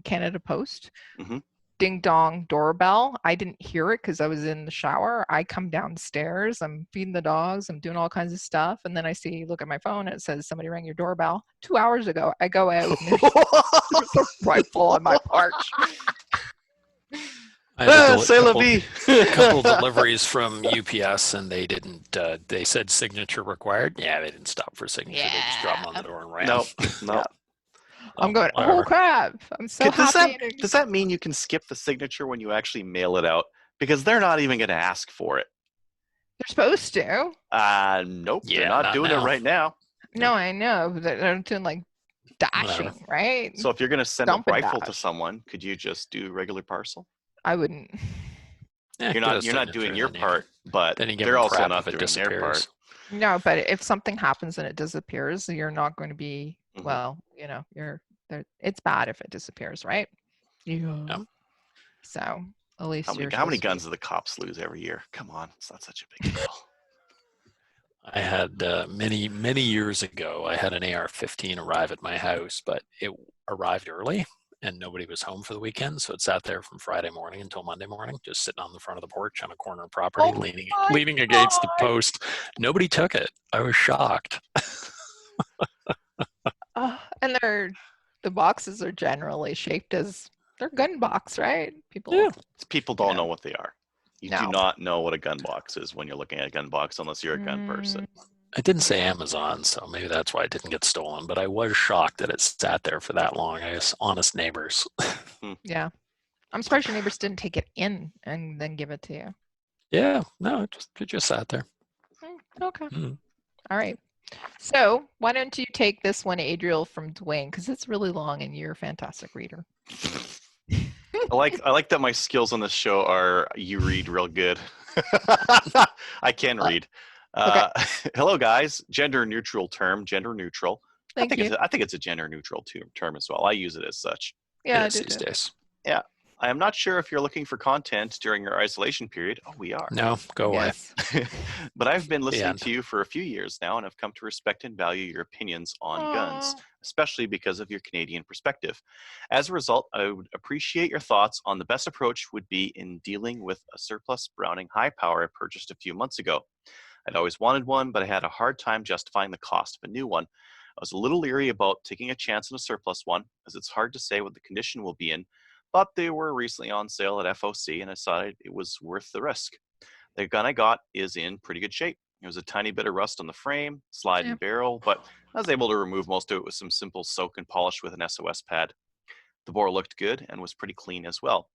Canada Post Mhm. ding dong doorbell. I didn't hear it because I was in the shower. I come downstairs, I'm feeding the dogs, I'm doing all kinds of stuff, and then I look at my phone and it says somebody rang your doorbell 2 hours ago. I go out and there's a rifle on my porch. I had a C'est la vie. couple deliveries from UPS, and they didn't. They said signature required. Yeah, they didn't stop for signature. They just dropped them on the door and ran. No, no. I'm going, oh whatever. crap. I'm so Does happy. does that mean you can skip the signature when you actually mail it out? Because they're not even going to ask for it. They're supposed to. Nope. Yeah, they're not not doing now. it right now. No, I know. But they're doing like dashing, right? So if you're going to send Dump a and rifle to dash. someone, could you just do regular parcel? I wouldn't. Yeah, You're get a not signature, doing your then you- part, but Then you give they're them also crap not if it doing their part. disappears. No, but if something happens and it disappears, you're not going to be, Mhm. well, it's bad if it disappears, right? Yeah. Yep. So at least How many supposed to guns be- do the cops lose every year? Come on, it's not such a big deal. I had many years ago. I had an AR-15 arrive at my house, but it arrived early, and nobody was home for the weekend, so it sat there from Friday morning until Monday morning, just sitting on the front of the porch on a corner of property, Oh my leaning against the God. post. Nobody took it. I was shocked. And the boxes are generally shaped as they're gun box, right? People. Yeah. People don't Yeah. know what they are. You No. do not know what a gun box is when you're looking at a gun box unless you're a gun person. I didn't say Amazon, so maybe that's why it didn't get stolen, but I was shocked that it sat there for that long. I guess honest neighbors. Yeah. I'm surprised your neighbors didn't take it in and then give it to you. Yeah, no, it just sat there. Okay. Mm. All right. So why don't you take this one, Adriel, from Dwayne, because it's really long and you're a fantastic reader. I like that my skills on this show are you read real good. I can read. Okay. Hello, guys. Gender neutral term. Gender neutral. Thank you. I think it's a gender neutral term as well. I use it as such. Yeah, I It is do these too. days. Yeah. I am not sure if you're looking for content during your isolation period. Oh, we are. No, go away. Yes. But I've been listening end. to you for a few years now, and I've come to respect and value your opinions on guns, Aw. especially because of your Canadian perspective. As a result, I would appreciate your thoughts on the best approach would be in dealing with a surplus Browning high power I purchased a few months ago. I'd always wanted one, but I had a hard time justifying the cost of a new one. I was a little leery about taking a chance on a surplus one, as it's hard to say what the condition will be in, but they were recently on sale at FOC, and I decided it was worth the risk. The gun I got is in pretty good shape. There was a tiny bit of rust on the frame, slide Yeah. and barrel, but I was able to remove most of it with some simple soak and polish with an SOS pad. The bore looked good and was pretty clean as well.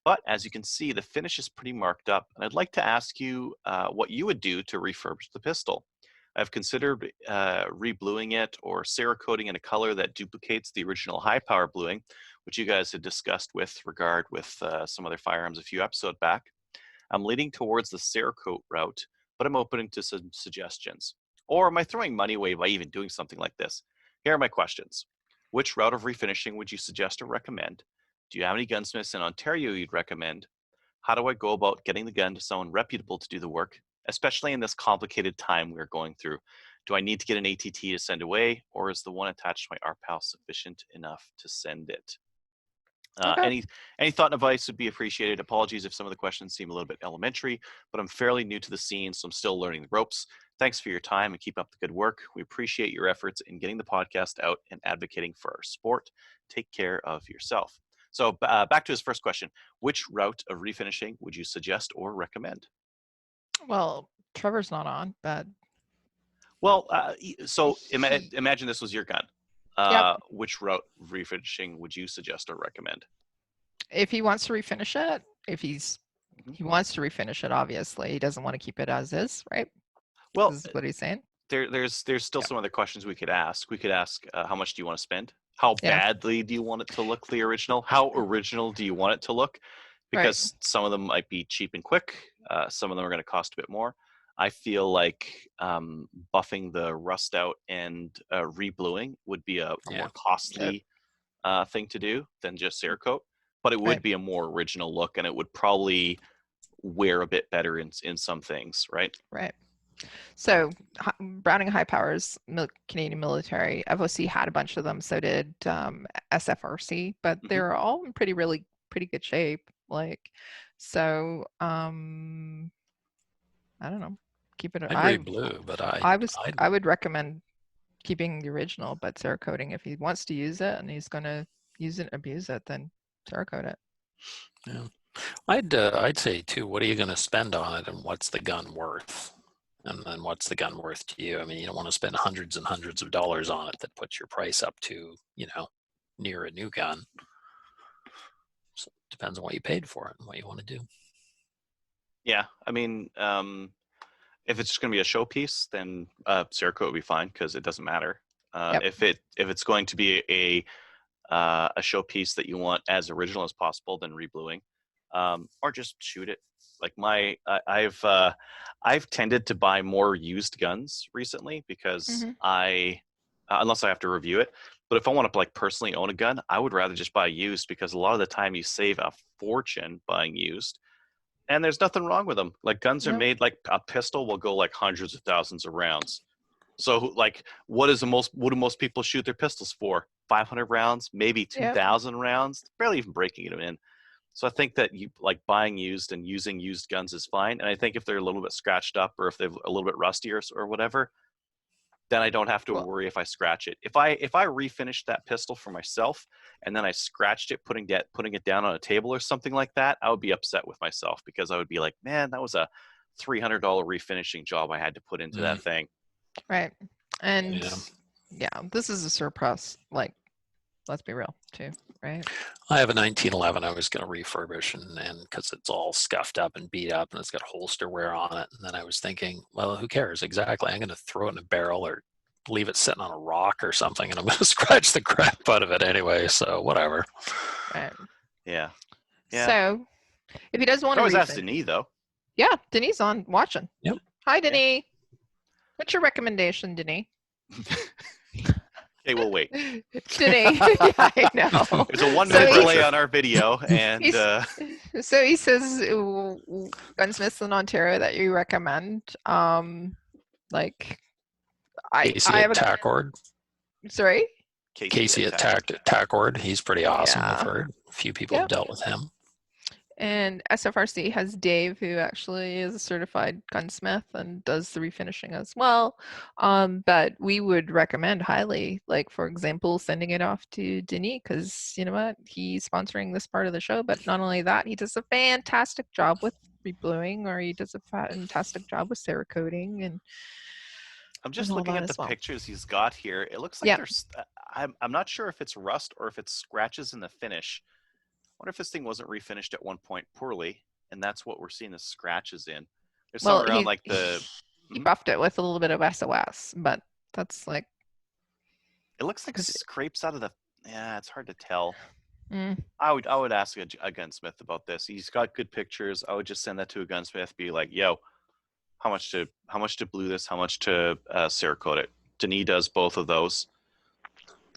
But as you can see, the finish is pretty marked up, and I'd like to ask you what you would do to refurbish the pistol. I've considered rebluing it or Cerakoting in a color that duplicates the original high power bluing, which you guys had discussed with some other firearms a few episodes back. I'm leaning towards the Cerakote route, but I'm open to some suggestions. Or am I throwing money away by even doing something like this? Here are my questions. Which route of refinishing would you suggest or recommend? Do you have any gunsmiths in Ontario you'd recommend? How do I go about getting the gun to someone reputable to do the work, especially in this complicated time we're going through? Do I need to get an ATT to send away, or is the one attached to my RPAL sufficient enough to send it? Okay. Any thought and advice would be appreciated. Apologies if some of the questions seem a little bit elementary, but I'm fairly new to the scene, so I'm still learning the ropes. Thanks for your time and keep up the good work. We appreciate your efforts in getting the podcast out and advocating for our sport. Take care of yourself. So back to his first question. Which route of refinishing would you suggest or recommend? Well, Trevor's not on, but Well, so imagine this was your gun. Yep. Which route of refinishing would you suggest or recommend? if he wants to refinish it, if he Mhm. wants to refinish it, obviously he doesn't want to keep it as is, right? Well, This is what he's saying. there's still Yeah. some other questions we could ask. We could ask, how much do you want to spend? How Yeah. badly do you want it to look the original? How original do you want it to look? Right. Because some of them might be cheap and quick. Some of them are going to cost a bit more. I feel like buffing the rust out and rebluing would be a Yeah. more costly thing to do than just Cerakote, but it would Right. be a more original look, and it would probably wear a bit better in some things, right? Right. So Browning High Powers, Canadian military, FOC had a bunch of them. So did SFRC, but Mhm. they're all in pretty good shape. Like, so I don't know. Keep it. I'd reblue, but I would recommend keeping the original, but Cerakoting. If he wants to use it and he's going to use it and abuse it, then Cerakote it. yeah. I'd say too, what are you going to spend on it, and what's the gun worth? And then what's the gun worth to you? I mean, you don't want to spend hundreds and hundreds of dollars on it that puts your price up to, near a new gun. So it depends on what you paid for it and what you want to do. Yeah, I mean, if it's just going to be a showpiece, then Cerakote would be fine because it doesn't matter. Yep. If it's going to be a showpiece that you want as original as possible, then rebluing, or just shoot it. Like I've tended to buy more used guns recently because unless I have to review it. But if I want to like personally own a gun, I would rather just buy used because a lot of the time you save a fortune buying used. And there's nothing wrong with them. Like guns are Nope. made, like a pistol will go like hundreds of thousands of rounds. So like what do most people shoot their pistols for? 500 rounds, maybe 2,000 rounds, barely even breaking it in. So I think that you like buying used and using used guns is fine. And I think if they're a little bit scratched up or if they're a little bit rusty or whatever, then I don't have to Well- worry if I scratch it. If I refinished that pistol for myself and then I scratched it, putting it down on a table or something like that, I would be upset with myself because I would be like, man, that was a $300 refinishing job I had to put into that thing. Right. And Yeah. yeah, this is a surplus. Like, let's be real, too. Right. I have a 1911 I was going to refurbish, and because it's all scuffed up and beat up and it's got holster wear on it. And then I was thinking, well, who cares exactly? I'm going to throw it in a barrel or leave it sitting on a rock or something, and I'm going to scratch the crap out of it anyway. So whatever. Right. Yeah. Yeah. So, if he does want I to always ask refurbish, Denis though. yeah, Denise on watching. Yep. Hi, Denise. What's your recommendation, Denise? Okay, we'll wait. Denise. Yeah, I know. There's a 1 minute So delay on our video, and So he says gunsmiths in Ontario that you recommend. Like Casey I at haven't. Tackord. Sorry. Casey at Tackord. He's pretty awesome. Yeah. I've heard a few people have dealt with him. And SFRC has Dave, who actually is a certified gunsmith and does the refinishing as well. But we would recommend highly, like, for example, sending it off to Denis, because you know what? He's sponsoring this part of the show. But not only that, he does a fantastic job with rebluing, or he does a fantastic job with Cerakoting. And I'm just all looking that at the as well. pictures he's got here. It looks like Yeah. there's. I'm not sure if it's rust or if it's scratches in the finish. I wonder if this thing wasn't refinished at one point poorly, and that's what we're seeing the scratches in. There's Well, somewhere around like the. he buffed it with a little bit of SOS, but that's like. It looks like 'Cause- scrapes out of the. Yeah, it's hard to tell. Mm, I would ask a gunsmith about this. He's got good pictures. I would just send that to a gunsmith. Be like, yo, how much to blue this? How much to Cerakote it? Denis does both of those.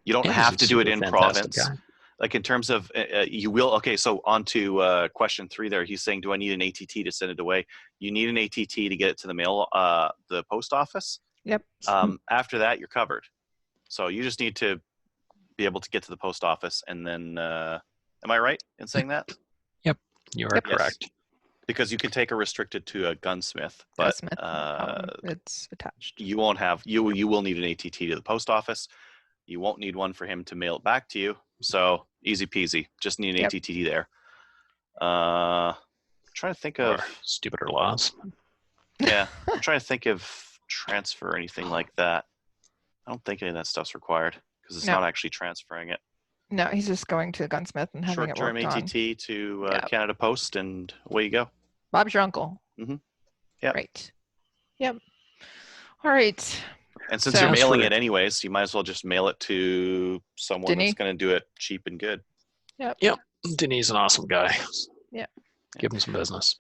You don't Yeah, have he's to a do it super in fantastic province. guy. Like in terms of you will. Okay, so on to question 3 there. He's saying, do I need an ATT to send it away? You need an ATT to get it to the mail, the post office. Yep. After that, you're covered. So you just need to be able to get to the post office, and then am I right in saying that? You are Yep. Yes. correct. Because you can take a restricted to a gunsmith, but Gunsmith, no problem. It's attached. you won't have you will need an ATT to the post office. You won't need one for him to mail it back to you. So easy peasy. Just need an Yep. ATT there. Trying to think of Or stupider laws. yeah. I'm trying to think of transfer or anything like that. I don't think any of that stuff's required because it's No. not actually transferring it. No, he's just going to the gunsmith and having it Short-term worked on. ATT to Yep. Canada Post, and away you go. Bob's your uncle. Mhm. Yep. Right. Yep. All right. And since So- you're mailing Transfer it anyways, you might as well just mail it to someone Denis? that's going to do it cheap and good. Denis is an awesome guy. Yeah. Give him some business.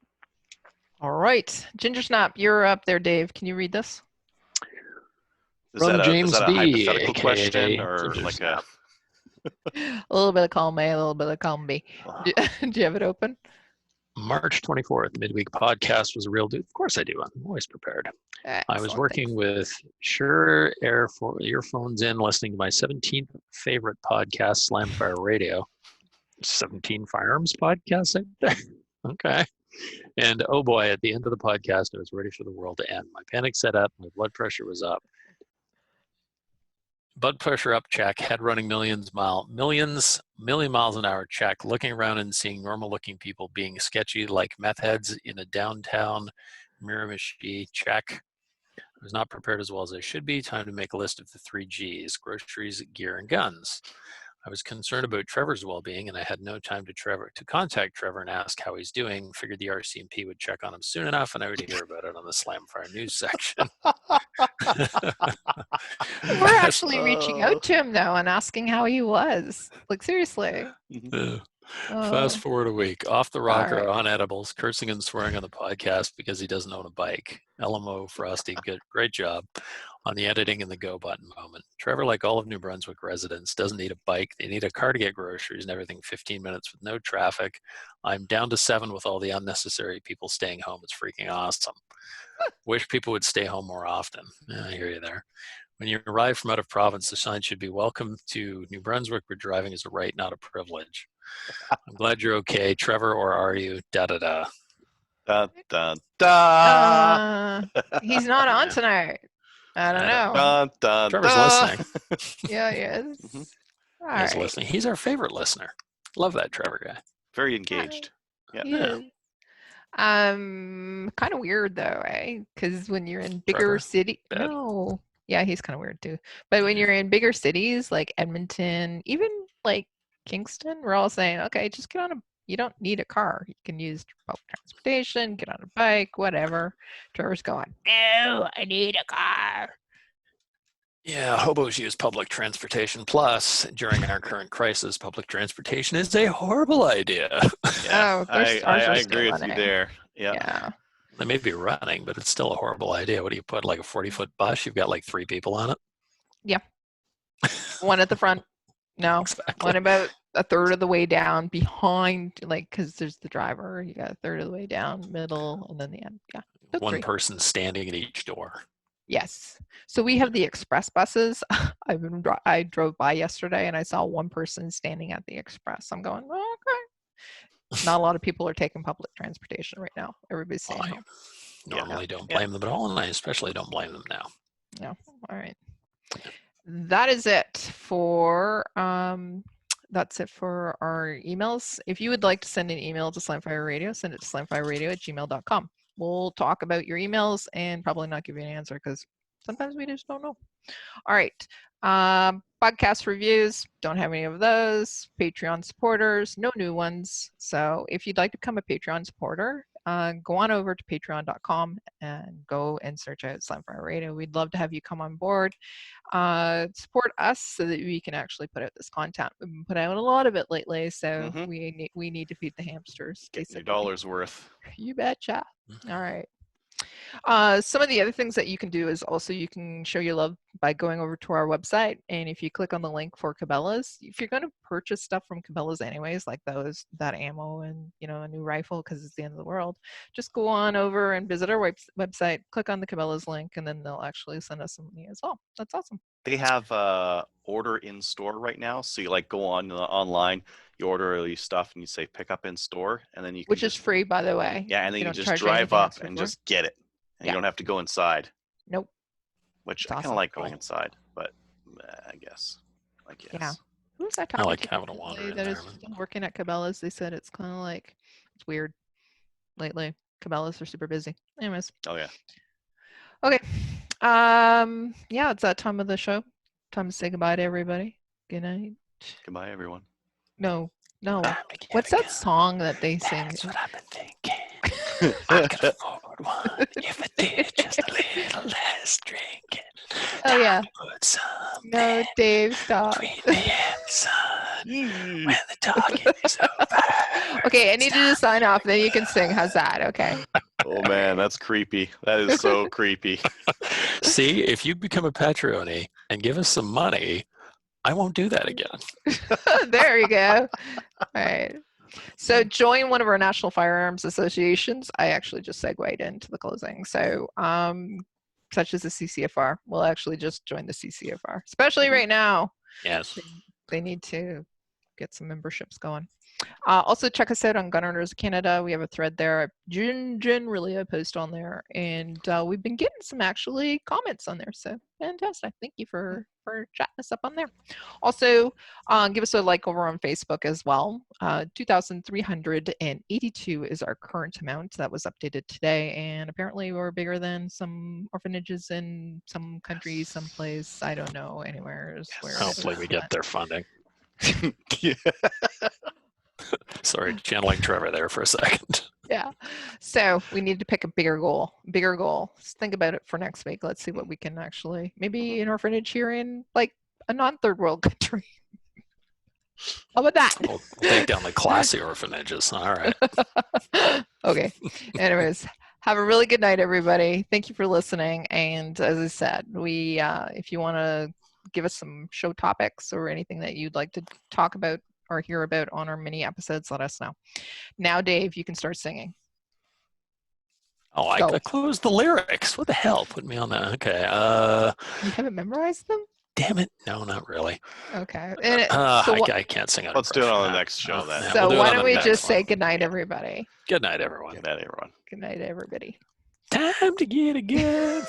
All right. Ginger Snap, you're up there, Dave. Can you read this? Is From that James a B, hypothetical aka question or Ginger like Snap. A little bit of column A, a little bit of column B. Do, do you have it open? March 24th, midweek podcast was a real dude. Of course I do. I'm always prepared. I was Excellent, working thanks. with Shure earphones in, listening to my 17th favorite podcast, Slamfire Radio. 17 firearms podcasts out there. Okay. And oh boy, at the end of the podcast, I was ready for the world to end. My panic set up, my blood pressure was up. Blood pressure up check, head running million miles an hour check, looking around and seeing normal looking people being sketchy like meth heads in a downtown Miramichi check. I was not prepared as well as I should be. Time to make a list of the 3 Gs: groceries, gear, and guns. I was concerned about Trevor's well-being, and I had no time to contact Trevor and ask how he's doing. Figured the RCMP would check on him soon enough, and I would hear about it on the Slamfire news section. We're actually reaching out to him though and asking how he was. Like seriously. Fast forward a week, off the rocker, Alright. on edibles, cursing and swearing on the podcast because he doesn't own a bike. LMO, Frosty, great job on the editing and the go button moment. Trevor, like all of New Brunswick residents, doesn't need a bike. They need a car to get groceries and everything. 15 minutes with no traffic. I'm down to 7 with all the unnecessary people staying home. It's freaking awesome. Wish people would stay home more often. Yeah, I hear you there. When you arrive from out of province, the sign should be welcome to New Brunswick, where driving is a right, not a privilege. I'm glad you're okay, Trevor, or are you? Da da da. Da, da, da. He's not on tonight. I don't know. Da, da, Trevor's da. listening. Yeah, he is. Mhm. All He's right. listening. He's our favorite listener. Love that Trevor guy. Very engaged. Yeah. He is. Kind of weird though, eh? Because when you're in bigger Trevor? city, Bad. no, Yeah, he's kind of weird too. But when you're in bigger cities like Edmonton, even like Kingston, we're all saying, okay, just get on a, you don't need a car. You can use public transportation, get on a bike, whatever. Trevor's going, no, I need a car. Yeah, hobos use public transportation. Plus, during our current crisis, public transportation is a horrible idea. Yeah, Oh, ours I are still agree with you running. there. Yeah. Yeah. They may be running, but it's still a horrible idea. What do you put, like a 40-foot bus? You've got like 3 people on it? One at the front. No. Exactly. One about a third of the way down behind, like, because there's the driver. You got a third of the way down, middle, and then the end. Yeah. Took One 3. person standing at each door. Yes. So we have the express buses. I drove by yesterday and I saw one person standing at the express. I'm going, oh, okay. Not a lot of people are taking public transportation right now. Everybody's staying I home. normally don't blame them at all, and I especially don't blame them now. Yeah. All right. That is it for that's it for our emails. If you would like to send an email to Slamfire Radio, send it to slamfireradio@gmail.com. We'll talk about your emails and probably not give you an answer because sometimes we just don't know. All right. Podcast reviews, don't have any of those. Patreon supporters, no new ones. So if you'd like to become a Patreon supporter, go on over to patreon.com and go and search out Slamfire Radio. We'd love to have you come on board. Support us so that we can actually put out this content. We've been putting out a lot of it lately, so we need to feed the hamsters. Get your dollars worth. You betcha. All right. Some of the other things that you can do is also you can show your love by going over to our website, and if you click on the link for Cabela's, if you're going to purchase stuff from Cabela's anyways, like that ammo and a new rifle because it's the end of the world, just go on over and visit our website, click on the Cabela's link, and then they'll actually send us some money as well. That's awesome. They have order in store right now, so you like go on online, you order your stuff, and you say pick up in store, and then you can Which is free, by the way. Yeah, and then you don't just charge drive anything up extra and for it. just get it, and Yeah. you don't have to go inside. Nope. Which It's I kind of awesome. like going inside, but I guess. Yeah. Who was I I talking like to having a recently wander that is environment. still working at Cabela's? They said it's kind of like it's weird lately. Cabela's are super busy. Anyways. Oh yeah. Okay. Yeah, it's that time of the show. Time to say goodbye to everybody. Good night. Goodbye, everyone. No. Time to get What's a that gun. song that they sing? That's what I've been thinking. I could afford one if I did just a little less drinking. Oh yeah. Put some No, Dave, stop. between me and the sun when the talking is over. Okay, I need you to sign off. Then you can sing. How's that? Okay. Oh man, that's creepy. That is so creepy. See, if you become a Patreon and give us some money, I won't do that again. There you go. All right. So join one of our national firearms associations. I actually just segued into the closing. So such as the CCFR, we'll actually just join the CCFR, especially right now. Yes. They need to get some memberships going. Also check us out on Gun Owners of Canada. We have a thread there. Generally I post on there, and we've been getting some actually comments on there. So fantastic. Thank you for chatting us up on there. Also, give us a like over on Facebook as well. 2,382 is our current amount. That was updated today, and apparently we're bigger than some orphanages in some countries, someplace, I don't know, anywhere. Where it Hopefully is, we get but- their funding. Yeah. Sorry, channeling Trevor there for a second. Yeah. So we need to pick a bigger goal. Let's think about it for next week. Let's see what we can actually, maybe an orphanage here in like a non-third world country. How about that? We'll take down the classy orphanages. All right. Okay. Anyways, have a really good night, everybody. Thank you for listening. And as I said, we, if you want to give us some show topics or anything that you'd like to talk about or hear about on our mini episodes, let us know. Now, Dave, you can start singing. Oh, I Go. closed the lyrics. What the hell? Put me on that. Okay. You haven't memorized them? Damn it. No, not really. Okay. And so I can't sing. Let's do it on the impression. next show then. Yeah, So we'll do it why on don't the we next just one. say good night, Yeah. everybody? Good night, everyone. Good night, everyone. Good night, everybody. Time to get a gun.